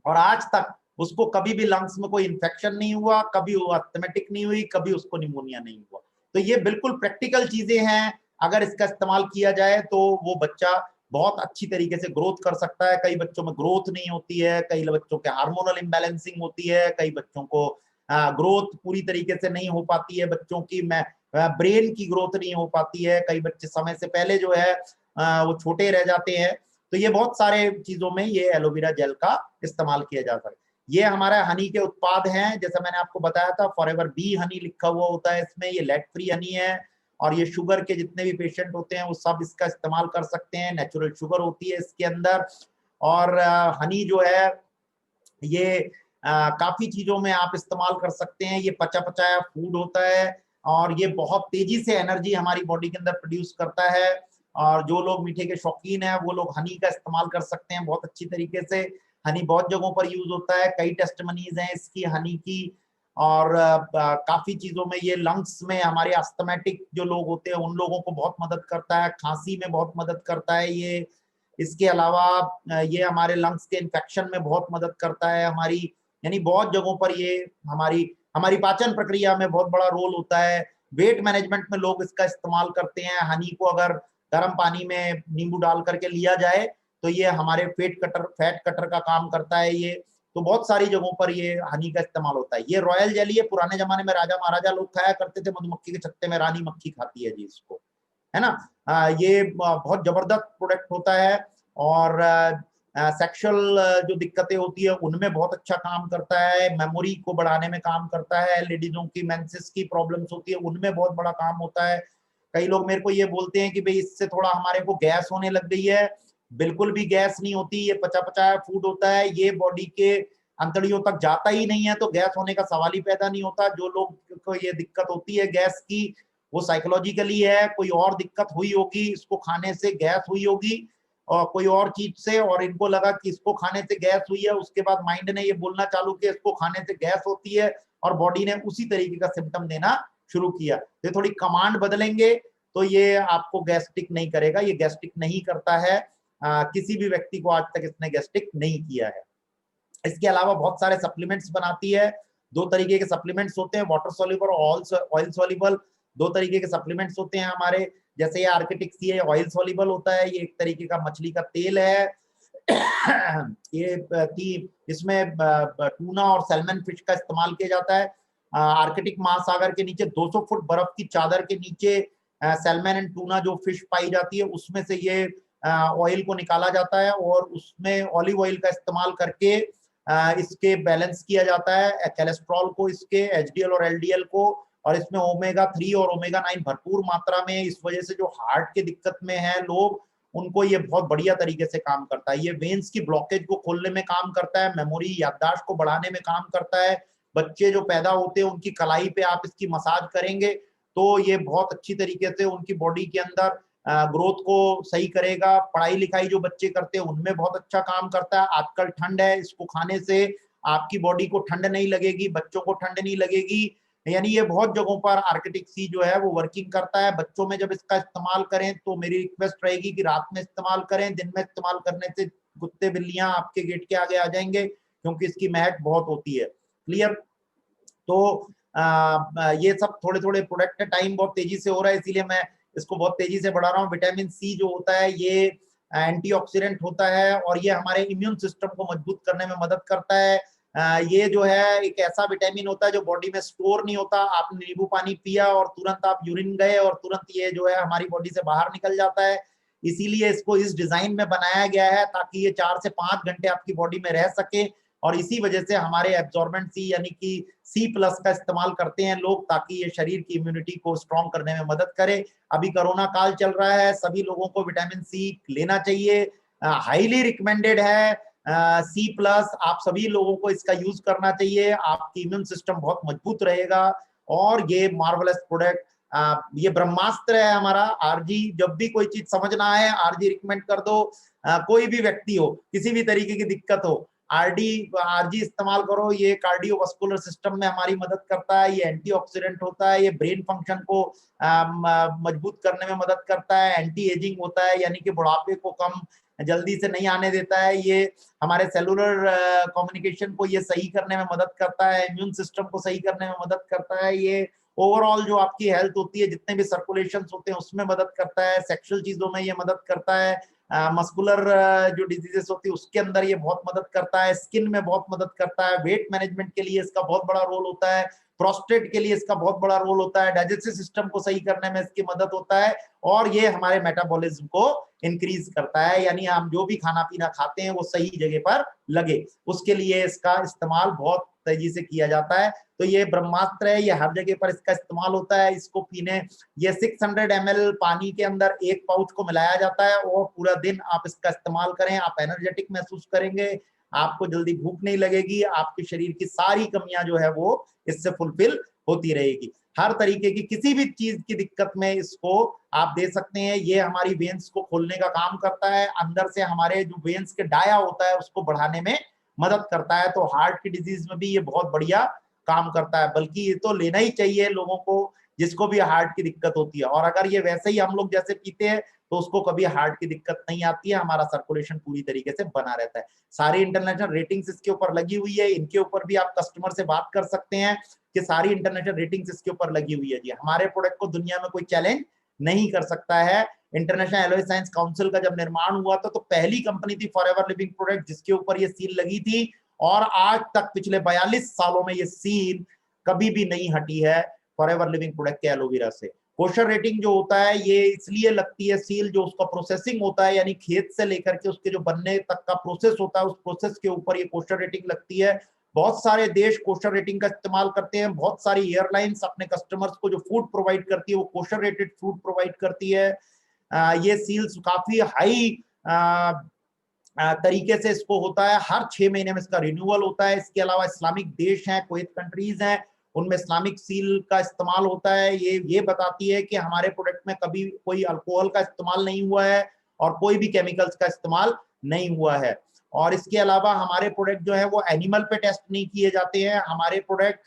और आज तक उसको कभी भी लंग्स में कोई इन्फेक्शन नहीं हुआ, कभी वो अस्थमेटिक नहीं हुई, कभी उसको निमोनिया नहीं हुआ। तो ये बिल्कुल प्रैक्टिकल चीजें हैं, अगर इसका इस्तेमाल किया जाए तो वो बच्चा बहुत अच्छी तरीके से ग्रोथ कर सकता है। कई बच्चों में ग्रोथ नहीं होती है, कई बच्चों के हार्मोनल इम्बैलेंसिंग होती है, कई बच्चों को ग्रोथ पूरी तरीके से नहीं हो पाती है, बच्चों की ब्रेन की ग्रोथ नहीं हो पाती है, कई बच्चे समय से पहले जो है वो छोटे रह जाते हैं। तो ये बहुत सारे चीजों में ये एलोवेरा जेल का इस्तेमाल किया जा सकता है। ये हमारा हनी के उत्पाद हैं, जैसा मैंने आपको बताया था, फॉरएवर बी हनी लिखा हुआ होता है इसमें, ये लेड फ्री हनी है, और ये शुगर के जितने भी पेशेंट होते हैं वो सब इसका इस्तेमाल कर सकते हैं, नेचुरल शुगर होती है इसके अंदर। और हनी जो है ये काफी चीजों में आप इस्तेमाल कर सकते हैं, ये पचा पचाया फूड होता है, और ये बहुत तेजी से एनर्जी हमारी बॉडी के अंदर प्रोड्यूस करता है। और जो लोग मीठे के शौकीन हैं वो लोग हनी का इस्तेमाल कर सकते हैं बहुत अच्छी तरीके से। हनी बहुत जगहों पर यूज होता है, कई टेस्टिमनीज हैं इसकी हनी की, और काफी चीजों में ये लंग्स में हमारे अस्थमेटिक जो लोग होते हैं उन लोगों को बहुत मदद करता है, खांसी में बहुत मदद करता है ये। इसके अलावा ये हमारे लंग्स के इन्फेक्शन में बहुत मदद करता है हमारी, यानी बहुत जगहों पर ये हमारी हमारी पाचन प्रक्रिया में बहुत बड़ा रोल होता है। वेट मैनेजमेंट में लोग इसका इस्तेमाल करते हैं, हनी को अगर गर्म पानी में नींबू डाल करके लिया जाए तो ये हमारे फैट कटर का काम करता है ये। तो बहुत सारी जगहों पर ये हनी का इस्तेमाल होता है। ये रॉयल जेली है, पुराने जमाने में राजा महाराजा लोग खाया करते थे, मधुमक्खी के छत्ते में रानी मक्खी खाती है जी इसको, है ना। ये बहुत जबरदस्त प्रोडक्ट होता है, और सेक्सुअल जो दिक्कतें होती है उनमें बहुत अच्छा काम करता है, मेमोरी को बढ़ाने में काम करता है, लेडीजों की मेंसेस की प्रॉब्लम्स होती है उनमें बहुत बड़ा काम होता है। कई लोग मेरे को ये बोलते हैं कि भाई इससे थोड़ा हमारे को गैस होने लग गई है, बिल्कुल भी गैस नहीं होती, ये पचा पचाया फूड होता है, ये बॉडी के अंतड़ियों तक जाता ही नहीं है, तो गैस होने का सवाल ही पैदा नहीं होता। जो लोग को ये दिक्कत होती है गैस की, वो साइकोलॉजिकली है, कोई और दिक्कत हुई होगी, इसको खाने से गैस हुई होगी और कोई और चीज से, और इनको लगा कि इसको खाने से गैस हुई है, उसके बाद माइंड ने ये बोलना चालू किया इसको खाने से गैस होती है, और बॉडी ने उसी तरीके का सिम्टम देना शुरू किया। तो थोड़ी कमांड बदलेंगे तो ये आपको गैस्ट्रिक नहीं करेगा, ये गैस्ट्रिक नहीं करता है, किसी भी व्यक्ति को आज तक इसने गैस्ट्रिक नहीं किया है। इसके अलावा बहुत सारे सप्लीमेंट्स बनाती है। 2 तरीके के सप्लीमेंट्स होते हैं, वाटर सॉल्युबल और ऑयल सॉल्युबल। 2 तरीके के सप्लीमेंट्स होते हैं हमारे, जैसे ये आर्किटिक सी है, ऑयल सॉल्युबल होता है, ये एक तरीके का मछली का तेल है। ये इसमें टूना और सैल्मन फिश का इस्तेमाल किया जाता है। आर्कटिक महासागर के नीचे 200 फुट बर्फ की चादर के नीचे सैल्मन एंड टूना जो फिश पाई जाती है, उसमें से ये ऑयल को निकाला जाता है और उसमें ऑलिव ऑयल का इस्तेमाल करके इसके बैलेंस किया जाता है, कोलेस्ट्रॉल को, इसके एचडीएल और एलडीएल को, और इसमें ओमेगा 3 और ओमेगा 9 भरपूर मात्रा में। इस वजह से जो हार्ट के दिक्कत में है लोग, उनको ये बहुत बढ़िया तरीके से काम करता है। ये वेन्स की ब्लॉकेज को खोलने में काम करता है, मेमोरी याददाश्त को बढ़ाने में काम करता है। बच्चे जो पैदा होते हैं उनकी कलाई पे आप इसकी मसाज करेंगे तो ये बहुत अच्छी तरीके से उनकी बॉडी के अंदर ग्रोथ को सही करेगा। पढ़ाई लिखाई जो बच्चे करते हैं उनमें बहुत अच्छा काम करता है। आजकल ठंड है, इसको खाने से आपकी बॉडी को ठंड नहीं लगेगी, बच्चों को ठंड नहीं लगेगी। यानी ये बहुत जगहों पर आर्कटिक सी जो है वो वर्किंग करता है। बच्चों में जब इसका इस्तेमाल करें तो मेरी रिक्वेस्ट रहेगी कि रात में इस्तेमाल करें, दिन में इस्तेमाल करने से कुत्ते बिल्लियां आपके गेट के आगे आ जाएंगे, क्योंकि इसकी महक बहुत होती है। क्लियर? तो ये सब थोड़े थोड़े प्रोडक्ट है। टाइम बहुत तेजी से हो रहा है इसलिए मैं इसको बहुत तेजी से बढ़ा रहा हूँ। विटामिन सी जो होता है ये एंटीऑक्सीडेंट होता है और ये हमारे इम्यून सिस्टम को मजबूत करने में मदद करता है। ये जो है एक ऐसा विटामिन होता है जो बॉडी में स्टोर नहीं होता। आपने नींबू पानी पिया और तुरंत आप यूरिन गए और तुरंत ये जो है हमारी बॉडी से बाहर निकल जाता है। इसीलिए इसको इस डिजाइन में बनाया गया है ताकि ये 4 से 5 घंटे आपकी बॉडी में रह सके। और इसी वजह से हमारे एब्जॉर्बेंट सी यानी कि C+ का इस्तेमाल करते हैं लोग, ताकि ये शरीर की इम्यूनिटी को स्ट्रॉन्ग करने में मदद करे। अभी कोरोना काल चल रहा है, सभी लोगों को विटामिन सी लेना चाहिए, हाईली रिकमेंडेड है। C+ आप सभी लोगों को इसका यूज करना चाहिए, आपकी इम्यून सिस्टम बहुत मजबूत रहेगा। और ये मार्वलस प्रोडक्ट, ये ब्रह्मास्त्र है हमारा। आरजी, जब भी कोई चीज समझना है आरजी रिकमेंड कर दो। कोई भी व्यक्ति हो, किसी भी तरीके की दिक्कत हो, आरजी इस्तेमाल करो। ये कार्डियोवास्कुलर सिस्टम में हमारी मदद करता है, ये एंटीऑक्सीडेंट होता है, ये ब्रेन फंक्शन को मजबूत करने में मदद करता है, एंटी एजिंग होता है यानी कि बुढ़ापे को कम जल्दी से नहीं आने देता है, ये हमारे सेलुलर कम्युनिकेशन को ये सही करने में मदद करता है, इम्यून सिस्टम को सही करने में मदद करता है, ये ओवरऑल जो आपकी हेल्थ होती है, जितने भी सर्कुलेशन होते हैं उसमें मदद करता है, सेक्सुअल चीजों में ये मदद करता है, मस्कुलर जो डिजीजेस होती है उसके अंदर ये बहुत मदद करता है, स्किन में बहुत मदद करता है, वेट मैनेजमेंट के लिए इसका बहुत बड़ा रोल होता है, प्रोस्टेट के लिए इसका बहुत बड़ा रोल होता है, डाइजेस्टिव सिस्टम को सही करने में इसकी मदद होता है, और ये हमारे मेटाबॉलिज्म को इंक्रीज करता है। यानी हम जो भी खाना पीना खाते हैं वो सही जगह पर लगे, उसके लिए इसका इस्तेमाल बहुत तेजी से किया जाता है। तो ये ब्रह्मास्त्र है, ये हर जगह पर इसका इस्तेमाल होता है। इसको पीने, ये 600 ml पानी के अंदर एक पाउच को मिलाया जाता है और पूरा दिन आप इसका इस्तेमाल करें, आप एनर्जेटिक महसूस करेंगे, आपको जल्दी भूख नहीं लगेगी, आपके शरीर की सारी कमियां जो है वो इससे फुलफिल होती रहेगी। हर तरीके की किसी भी चीज की दिक्कत में इसको आप दे सकते हैं। ये हमारी वेन्स को खोलने का काम करता है, अंदर से हमारे जो वेन्स के डाया होता है उसको बढ़ाने में मदद करता है। तो हार्ट की डिजीज में भी ये बहुत बढ़िया काम करता है, बल्कि ये तो लेना ही चाहिए लोगों को जिसको भी हार्ट की दिक्कत होती है। और अगर ये वैसे ही हम लोग जैसे पीते हैं तो उसको कभी हार्ट की दिक्कत नहीं आती है, हमारा सर्कुलेशन पूरी तरीके से बना रहता है। सारी इंटरनेशनल रेटिंग्स इसके ऊपर लगी हुई है, इनके ऊपर भी आप कस्टमर से बात कर सकते हैं कि सारी इंटरनेशनल रेटिंग्स इसके ऊपर लगी हुई है। जी, हमारे प्रोडक्ट को दुनिया में कोई चैलेंज नहीं कर सकता है। इंटरनेशनल एलोय साइंस काउंसिल का जब निर्माण हुआ था तो पहली कंपनी थी फॉरएवर लिविंग प्रोडक्ट जिसके ऊपर ये सील लगी थी, और आज तक पिछले 42 सालों में ये सील कभी भी नहीं हटी है फॉरएवर लिविंग प्रोडक्ट के एलोवेरा से। कोशर रेटिंग जो होता है ये इसलिए लगती है सील, जो उसका प्रोसेसिंग होता है यानी खेत से लेकर के उसके जो बनने तक का प्रोसेस होता है, उस प्रोसेस के ऊपर ये कोशर रेटिंग लगती है। बहुत सारे देश कोशर रेटिंग का इस्तेमाल करते हैं, बहुत सारी एयरलाइंस अपने कस्टमर्स को जो फूड प्रोवाइड करती है वो कोशर रेटेड फूड प्रोवाइड करती है। ये सील्स काफी हाई तरीके से इसको होता है, हर 6 महीने में इसका रिन्यूअल होता है। इसके अलावा इस्लामिक देश हैं, कुवैत कंट्रीज हैं, उनमें इस्लामिक सील का इस्तेमाल होता है। ये बताती है कि हमारे प्रोडक्ट में कभी कोई अल्कोहल का इस्तेमाल नहीं हुआ है और कोई भी केमिकल्स का इस्तेमाल नहीं हुआ है। और इसके अलावा हमारे प्रोडक्ट जो है वो एनिमल पे टेस्ट नहीं किए जाते हैं, हमारे प्रोडक्ट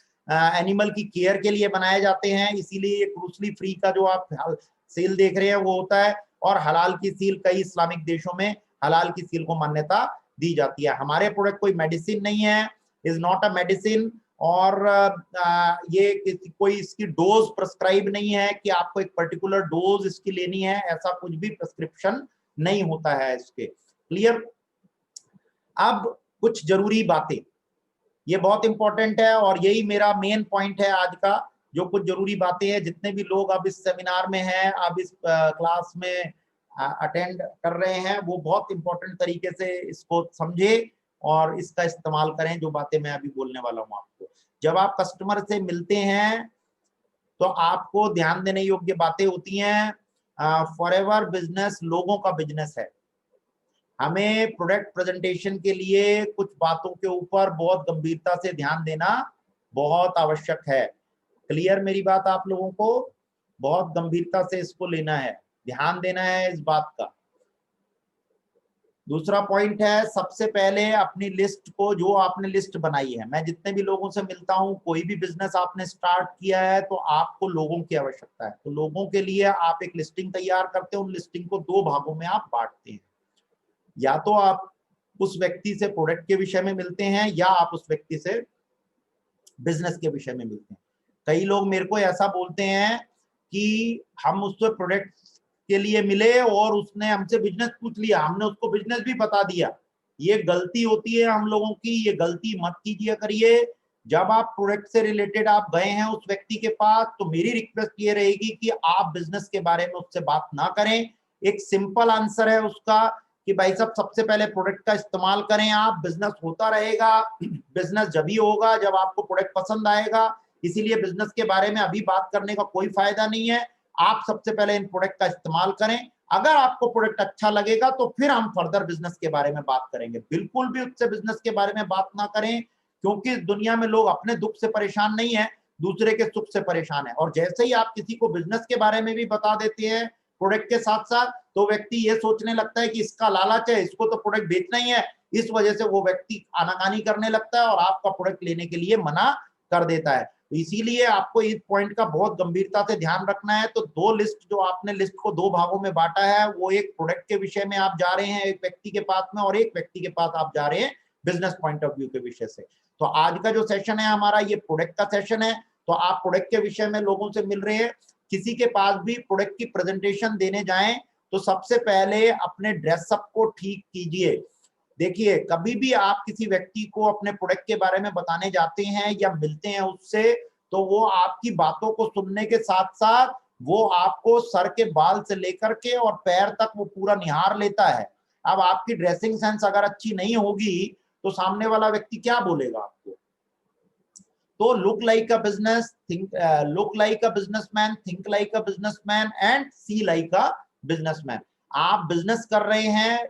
एनिमल की केयर के लिए बनाए जाते हैं। इसीलिए क्रूसली फ्री का जो आप सील देख रहे हैं वो होता है। और हलाल की सील, कई इस्लामिक देशों में हलाल की सील को मान्यता दी जाती है। हमारे प्रोडक्ट कोई मेडिसिन नहीं है, इज नॉट अ मेडिसिन, और ये कोई इसकी डोज प्रिस्क्राइब नहीं है कि आपको एक पर्टिकुलर डोज इसकी लेनी है, ऐसा कुछ भी प्रिस्क्रिप्शन नहीं होता है इसके। क्लियर? अब कुछ जरूरी बातें, ये बहुत इंपॉर्टेंट है और यही मेरा मेन पॉइंट है आज का। जो कुछ जरूरी बातें हैं, जितने भी लोग अब इस सेमिनार में हैं, अब इस क्लास में अटेंड कर रहे हैं, वो बहुत इंपॉर्टेंट तरीके से इसको समझे और इसका इस्तेमाल करें, जो बातें मैं अभी बोलने वाला हूं आपको। जब आप कस्टमर से मिलते हैं तो आपको ध्यान देने योग्य बातें होती हैं। फॉरएवर बिजनेस लोगों का बिजनेस है। हमें प्रोडक्ट प्रेजेंटेशन के लिए कुछ बातों के ऊपर बहुत गंभीरता से ध्यान देना बहुत आवश्यक है। क्लियर मेरी बात आप लोगों को? बहुत गंभीरता से इसको लेना है, ध्यान देना है इस बात का। दूसरा पॉइंट है, सबसे पहले अपनी लिस्ट को, जो आपने लिस्ट बनाई है, मैं जितने भी लोगों से मिलता हूं, कोई भी बिजनेस आपने स्टार्ट किया है तो आपको लोगों की आवश्यकता है, तो लोगों के लिए आप एक लिस्टिंग तैयार करते हैं। उन लिस्टिंग को 2 भागों में आप बांटते हैं। या तो आप उस व्यक्ति से प्रोडक्ट के विषय में मिलते हैं या आप उस व्यक्ति से बिजनेस के विषय में मिलते हैं। कई लोग मेरे को ऐसा बोलते हैं कि हम उससे प्रोडक्ट के लिए मिले और उसने हमसे बिजनेस पूछ लिया, हमने उसको बिजनेस भी बता दिया। ये गलती होती है हम लोगों की, ये गलती मत कीजिए करिए। जब आप प्रोडक्ट से रिलेटेड आप गए हैं उस व्यक्ति के पास, तो मेरी रिक्वेस्ट ये रहेगी कि आप बिजनेस के बारे में उससे बात ना करें। एक सिंपल आंसर है उसका कि भाई साहब, सबसे पहले प्रोडक्ट का इस्तेमाल करें आप, बिजनेस होता रहेगा। बिजनेस जब ही होगा जब आपको प्रोडक्ट पसंद आएगा, इसीलिए बिजनेस के बारे में अभी बात करने का कोई फायदा नहीं है। आप सबसे पहले इन प्रोडक्ट का इस्तेमाल करें। अगर आपको प्रोडक्ट अच्छा लगेगा तो फिर हम फर्दर बिजनेस के बारे में बात करेंगे। बिल्कुल भी उससे बिजनेस के बारे में बात ना करें, क्योंकि इस दुनिया में लोग अपने दुख से परेशान नहीं है, दूसरे के सुख से परेशान है। और जैसे ही आप किसी को बिजनेस के बारे में भी बता देते हैं प्रोडक्ट के साथ साथ, तो व्यक्ति ये सोचने लगता है कि इसका लालच है, इसको तो प्रोडक्ट बेचना ही है। इस वजह से वो व्यक्ति आनाकानी करने लगता है और आपका प्रोडक्ट लेने के लिए मना कर देता है। तो इसीलिए आपको इस पॉइंट का बहुत गंभीरता से ध्यान रखना है। तो 2 लिस्ट, जो आपने लिस्ट को 2 भागों में बांटा है, वो एक प्रोडक्ट के विषय में आप जा रहे हैं एक व्यक्ति के पास में, और एक व्यक्ति के पास आप जा रहे हैं बिजनेस पॉइंट ऑफ व्यू के विषय से। तो आज का जो सेशन है हमारा, ये प्रोडक्ट का सेशन है। तो आप प्रोडक्ट के विषय में लोगों से मिल रहे हैं। किसी के पास भी प्रोडक्ट की प्रेजेंटेशन देने जाएं तो सबसे पहले अपने ड्रेसअप को ठीक कीजिए। देखिए, कभी भी आप किसी व्यक्ति को अपने प्रोडक्ट के बारे में बताने जाते हैं या मिलते हैं उससे, तो वो आपकी बातों को सुनने के साथ साथ वो आपको सर के बाल से लेकर के और पैर तक वो पूरा निहार लेता है। अब आपकी ड्रेसिंग सेंस अगर अच्छी नहीं होगी तो सामने वाला व्यक्ति क्या बोलेगा आपको? तो look like a business, look like a businessman, think like a businessman and see like a businessman. आप बिजनेस कर रहे हैं,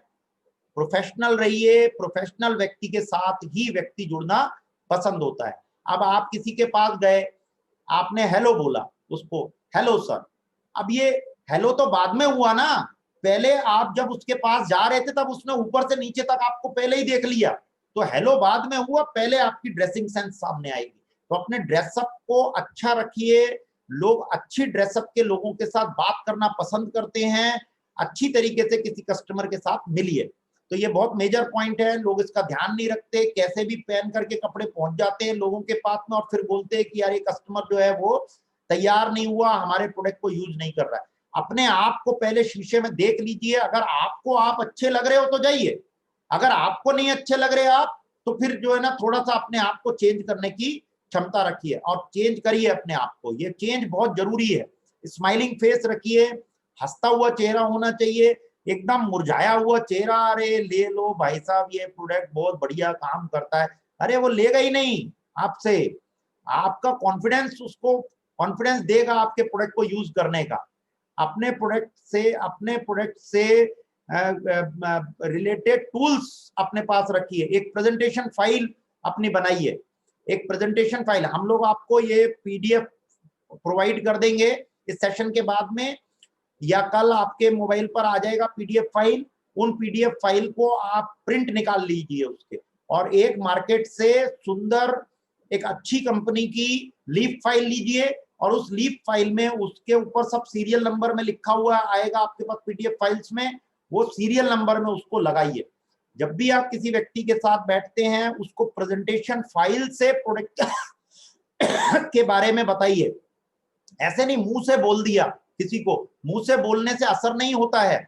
प्रोफेशनल रहिए। प्रोफेशनल व्यक्ति के साथ ही व्यक्ति जुड़ना पसंद होता है। अब आप किसी के पास गए, आपने हेलो बोला उसको, हेलो सर। अब ये हेलो तो बाद में हुआ ना, पहले आप जब उसके पास जा रहे थे तब उसने ऊपर से नीचे तक आपको पहले ही देख लिया। तो हेलो बाद में हुआ, पहले आपकी ड्रेसिंग सेंस सामने आएगी। तो अपने ड्रेसअप को अच्छा रखिए। लोग अच्छी ड्रेसअप के लोगों के साथ बात करना पसंद करते हैं। अच्छी तरीके से किसी कस्टमर के साथ मिलिए। तो ये बहुत मेजर पॉइंट है, लोग इसका ध्यान नहीं रखते, कैसे भी पहन करके कपड़े पहुंच जाते हैं लोगों के पास में और फिर बोलते हैं कि यार ये कस्टमर जो है वो तैयार नहीं हुआ, हमारे प्रोडक्ट को यूज नहीं कर रहा है। अपने आप को पहले शीशे में देख लीजिए। अगर आपको आप अच्छे लग रहे हो तो जाइए, अगर आपको नहीं अच्छे लग रहे आप, तो फिर जो है ना, थोड़ा सा अपने आप को चेंज करने की क्षमता रखिए और चेंज करिए अपने आप को। ये चेंज बहुत जरूरी है। स्माइलिंग फेस रखिए, हंसता हुआ चेहरा होना चाहिए। एकदम मुरझाया हुआ चेहरा, अरे ले लो भाई साहब ये प्रोडक्ट बहुत बढ़िया काम करता है, अरे वो लेगा ही नहीं आपसे। आपका कॉन्फिडेंस उसको कॉन्फिडेंस देगा आपके प्रोडक्ट को यूज करने का। अपने प्रोडक्ट से रिलेटेड टूल्स अपने पास रखिए। एक प्रेजेंटेशन फाइल अपनी बनाइए। एक प्रेजेंटेशन फाइल हम लोग आपको ये पीडीएफ प्रोवाइड कर देंगे इस सेशन के बाद में, या कल आपके मोबाइल पर आ जाएगा पीडीएफ फाइल। उन पीडीएफ फाइल को आप प्रिंट निकाल लीजिए उसके, और एक मार्केट से सुंदर एक अच्छी कंपनी की लीफ फाइल लीजिए, और उस लीफ फाइल में उसके ऊपर सब सीरियल नंबर में लिखा हुआ आएगा आपके पास पीडीएफ फाइल्स में, वो सीरियल नंबर में उसको लगाइए। जब भी आप किसी व्यक्ति के साथ बैठते हैं उसको प्रेजेंटेशन फाइल से प्रोडक्ट के बारे में बताइए। ऐसे नहीं मुंह से बोल दिया, किसी को मुंह से बोलने से असर नहीं होता है।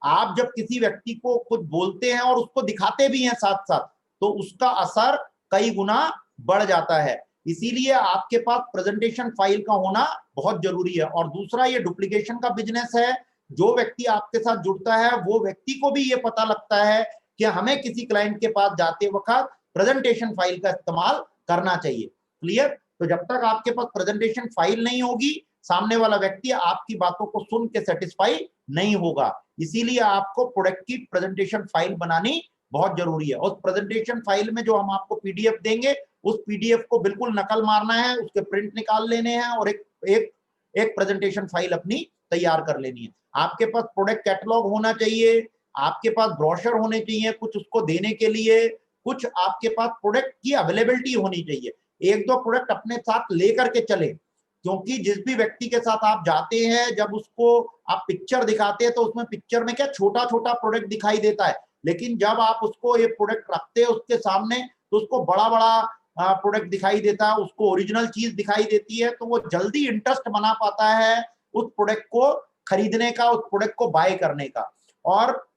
आप जब किसी व्यक्ति को कुछ बोलते हैं और उसको दिखाते भी हैं साथ साथ, तो उसका असर कई गुना बढ़ जाता है। इसीलिए आपके पास प्रेजेंटेशन फाइल का होना बहुत जरूरी है। और दूसरा, ये डुप्लीकेशन का बिजनेस है। जो व्यक्ति आपके साथ जुड़ता है वो व्यक्ति को भी ये पता लगता है कि हमें किसी क्लाइंट के पास जाते वक्त प्रेजेंटेशन फाइल का इस्तेमाल करना चाहिए। क्लियर? तो जब तक आपके पास प्रेजेंटेशन फाइल नहीं होगी, सामने वाला व्यक्ति आपकी बातों को सुन के सेटिस्फाई नहीं होगा। इसीलिए आपको प्रोडक्ट की प्रेजेंटेशन फाइल बनानी बहुत जरूरी है। उस प्रेजेंटेशन फाइल में जो हम आपको पीडीएफ देंगे, उस पीडीएफ को बिल्कुल नकल मारना है, उसके प्रिंट निकाल लेने हैं और एक प्रेजेंटेशन फाइल अपनी तैयार कर लेनी है। आपके पास प्रोडक्ट कैटलॉग होना चाहिए, आपके पास ब्रोशर होने चाहिए कुछ उसको देने के लिए, कुछ आपके पास प्रोडक्ट की अवेलेबिलिटी होनी चाहिए। एक दो प्रोडक्ट अपने साथ लेकर के चले, क्योंकि जिस भी व्यक्ति के साथ आप जाते हैं, जब उसको आप पिक्चर दिखाते हैं तो उसमें पिक्चर में क्या छोटा छोटा प्रोडक्ट दिखाई देता है, लेकिन जब आप उसको ये प्रोडक्ट रखते हैं उसके सामने तो उसको बड़ा बड़ा प्रोडक्ट दिखाई देता है, उसको ओरिजिनल चीज दिखाई देती है, तो वो जल्दी इंटरेस्ट बना पाता है उस प्रोडक्ट को खरीदने का, उस प्रोडक्ट को बाय करने का। और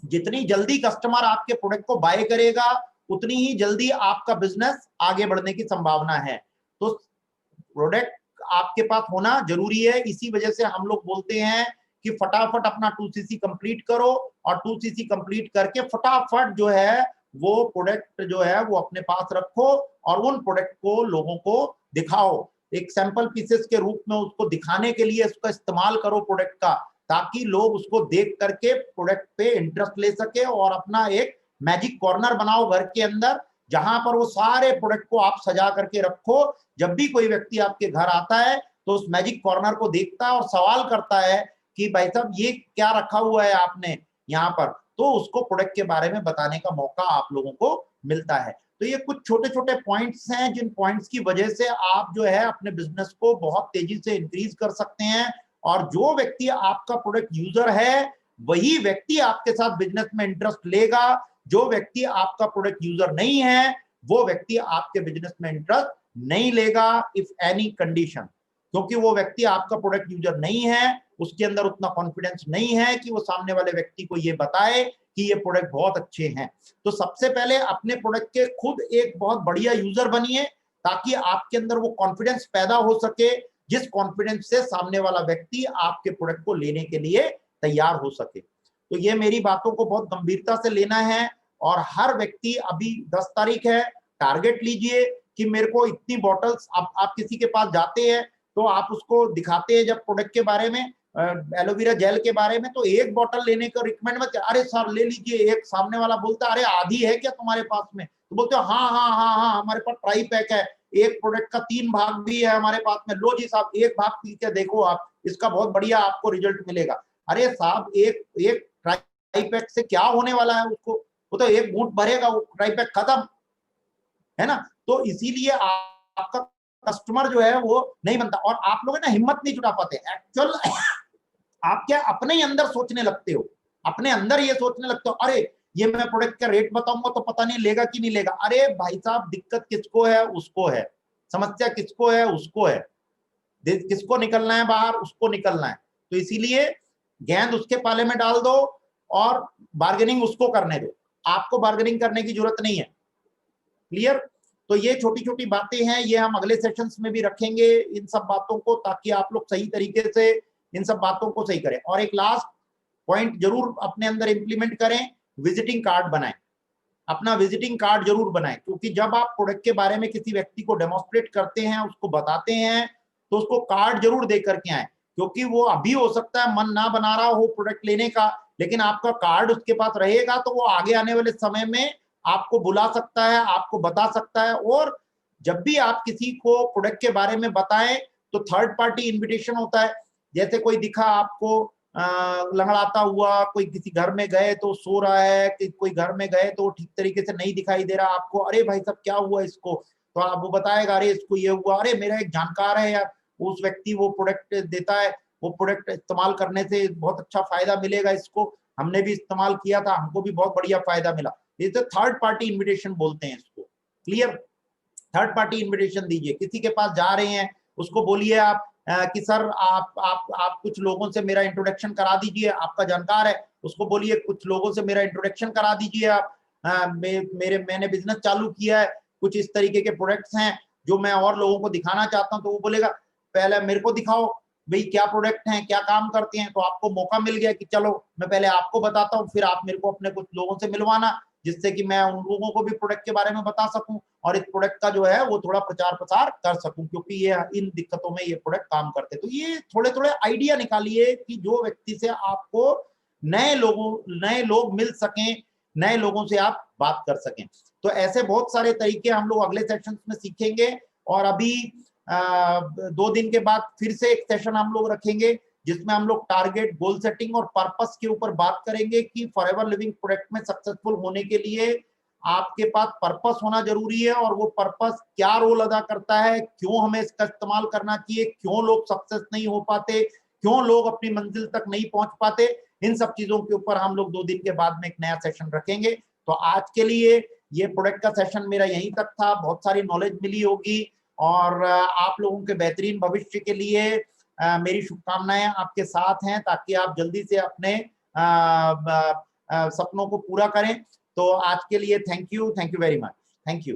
जितनी जल्दी कस्टमर आपके प्रोडक्ट को बाय करेगा, उतनी ही जल्दी आपका बिजनेस आगे बढ़ने की संभावना है। तो प्रोडक्ट आपके पास होना जरूरी है। इसी वजह से हम लोग बोलते हैं कि फटाफट अपना 2cc कंप्लीट करो, और 2cc कंप्लीट करके फटाफट जो है वो प्रोडक्ट जो है वो अपने पास रखो और उन प्रोडक्ट को लोगों को दिखाओ। एक सैंपल पीसेस के रूप में उसको दिखाने के लिए उसका इस्तेमाल करो प्रोडक्ट का, ताकि लोग उसको देख करके प्रोडक्ट पे इंटरेस्ट ले सके और अपना एक मैजिक कॉर्नर बनाओ घर के अंदर, जहां पर वो सारे प्रोडक्ट को आप सजा करके रखो। जब भी कोई व्यक्ति आपके घर आता है तो उस मैजिक कॉर्नर को देखता है और सवाल करता है कि भाई साहब ये क्या रखा हुआ है आपने यहाँ पर, तो उसको प्रोडक्ट के बारे में बताने का मौका आप लोगों को मिलता है। तो ये कुछ छोटे छोटे पॉइंट्स हैं जिन पॉइंट्स की वजह से आप जो है अपने बिजनेस को बहुत तेजी से इंक्रीज कर सकते हैं। और जो व्यक्ति आपका प्रोडक्ट यूजर है वही व्यक्ति आपके साथ बिजनेस में इंटरेस्ट लेगा। जो व्यक्ति आपका प्रोडक्ट यूजर नहीं है वो व्यक्ति आपके बिजनेस में इंटरेस्ट नहीं लेगा इफ एनी कंडीशन, क्योंकि वो व्यक्ति आपका प्रोडक्ट यूजर नहीं है, उसके अंदर उतना कॉन्फिडेंस नहीं है कि वो सामने वाले व्यक्ति को ये बताए कि ये प्रोडक्ट बहुत अच्छे हैं। तो सबसे पहले अपने प्रोडक्ट के खुद एक बहुत बढ़िया यूजर बनिए, ताकि आपके अंदर वो कॉन्फिडेंस पैदा हो सके, जिस कॉन्फिडेंस से सामने वाला व्यक्ति आपके प्रोडक्ट को लेने के लिए तैयार हो सके। तो ये मेरी बातों को बहुत गंभीरता से लेना है। और हर व्यक्ति, अभी 10 तारीख है, टारगेट लीजिए कि मेरे को इतनी बॉटल्स, आप किसी के पास जाते हैं तो आप उसको दिखाते हैं जब प्रोडक्ट के बारे में, एलोवेरा जेल के बारे में, तो एक बॉटल लेने का रिकमेंड मत, अरे सर ले लीजिए। एक सामने वाला बोलता है अरे आधी है क्या तुम्हारे पास में, तो बोलते हो हाँ हाँ हाँ हाँ हमारे पास ट्राई पैक है, एक प्रोडक्ट का 3 भाग भी है हमारे पास में, लो जी साहब एक भाग पी के देखो आप, इसका बहुत बढ़िया आपको रिजल्ट मिलेगा। अरे साहब एक ट्राई पैक से क्या होने वाला है उसको, वो तो एक घूंट भरेगा वो ट्राई पैक खत्म, है ना। तो इसीलिए आपका कस्टमर जो है वो नहीं बनता, और आप लोग ना हिम्मत नहीं जुटा पाते। एक्चुअल आप क्या अपने ही अंदर सोचने लगते हो, अपने अंदर ये सोचने लगते हो अरे ये मैं प्रोडक्ट का रेट बताऊंगा तो पता नहीं लेगा कि नहीं लेगा। अरे भाई साहब दिक्कत किसको है, उसको है, समस्या किसको है, उसको है, किसको निकलना है बाहर, उसको निकलना है। तो इसीलिए गेंद उसके पाले में डाल दो और बार्गेनिंग उसको करने दो, आपको बार्गेनिंग करने की जरूरत नहीं है। क्लियर? तो ये छोटी छोटी बातें हैं, ये हम अगले सेशंस में भी रखेंगे इन सब बातों को, ताकि आप लोग सही तरीके से इन सब बातों को सही करें। और एक लास्ट पॉइंट जरूर अपने अंदर इंप्लीमेंट करें, विजिटिंग कार्ड बनाएं, अपना विजिटिंग कार्ड जरूर बनाएं, क्योंकि जब आप प्रोडक्ट के बारे में किसी व्यक्ति को डेमोन्स्ट्रेट करते हैं, उसको बताते हैं, तो उसको कार्ड जरूर दे करके आए, क्योंकि वो अभी हो सकता है मन ना बना रहा हो प्रोडक्ट लेने का, लेकिन आपका कार्ड उसके पास रहेगा तो वो आगे आने वाले समय में आपको बुला सकता है, आपको बता सकता है। और जब भी आप किसी को प्रोडक्ट के बारे में बताएं तो थर्ड पार्टी इन्विटेशन होता है। जैसे कोई दिखा आपको लंगड़ाता हुआ, कोई किसी घर में गए तो सो रहा है, कि कोई घर में गए तो ठीक तरीके से नहीं दिखाई दे रहा आपको, अरे भाई साहब क्या हुआ इसको, तो आप वो बताएगा अरे इसको ये हुआ, अरे मेरा एक जानकार है यार, उस व्यक्ति वो प्रोडक्ट देता है, वो प्रोडक्ट इस्तेमाल करने से बहुत अच्छा फायदा मिलेगा इसको, हमने भी इस्तेमाल किया था, हमको भी बहुत बढ़िया फायदा मिला। इसे थर्ड पार्टी इन्विटेशन बोलते हैं इसको। क्लियर? थर्ड पार्टी इन्विटेशन दीजिए, किसी के पास जा रहे हैं उसको बोलिए आप कि सर आप कुछ लोगों से मेरा इंट्रोडक्शन करा दीजिए, आपका जानकार है उसको बोलिए कुछ लोगों से मेरा इंट्रोडक्शन करा दीजिए आप, मैंने बिजनेस चालू किया है, कुछ इस तरीके के प्रोडक्ट्स हैं जो मैं और लोगों को दिखाना चाहता हूं। तो वो बोलेगा पहले मेरे को दिखाओ भाई क्या प्रोडक्ट हैं, क्या काम करते हैं। तो आपको मौका मिल गया कि चलो मैं पहले आपको बताता हूँ, फिर आप मेरे को अपने कुछ लोगों से मिलवाना, जिससे कि मैं उन लोगों को भी प्रोडक्ट के बारे में बता सकूं और इस प्रोडक्ट का जो है वो थोड़ा प्रचार प्रसार कर सकूं, क्योंकि ये इन दिक्कतों में ये प्रोडक्ट काम करते हैं। तो ये थोड़े थोड़े आइडिया निकालिए कि जो व्यक्ति से आपको नए लोग मिल सकें, नए लोगों से आप बात कर सकें। तो ऐसे बहुत सारे तरीके हम लोग अगले सेशन में सीखेंगे। और अभी 2 दिन के बाद फिर से एक सेशन हम लोग रखेंगे जिसमें हम लोग टारगेट, गोल सेटिंग और पर्पस के ऊपर बात करेंगे कि फॉरएवर लिविंग प्रोडक्ट में सक्सेसफुल होने के लिए आपके पास पर्पस होना जरूरी है, और वो पर्पस क्या रोल अदा करता है, क्यों हमें इसका इस्तेमाल करना चाहिए, क्यों लोग सक्सेस नहीं हो पाते, क्यों लोग अपनी मंजिल तक नहीं पहुंच पाते। इन सब चीजों के ऊपर हम लोग 2 दिन के बाद में एक नया सेशन रखेंगे। तो आज के लिए ये प्रोडक्ट का सेशन मेरा यहीं तक था। बहुत सारी नॉलेज मिली होगी, और आप लोगों के बेहतरीन भविष्य के लिए मेरी शुभकामनाएं आपके साथ हैं, ताकि आप जल्दी से अपने सपनों को पूरा करें। तो आज के लिए thank you very much. Thank you.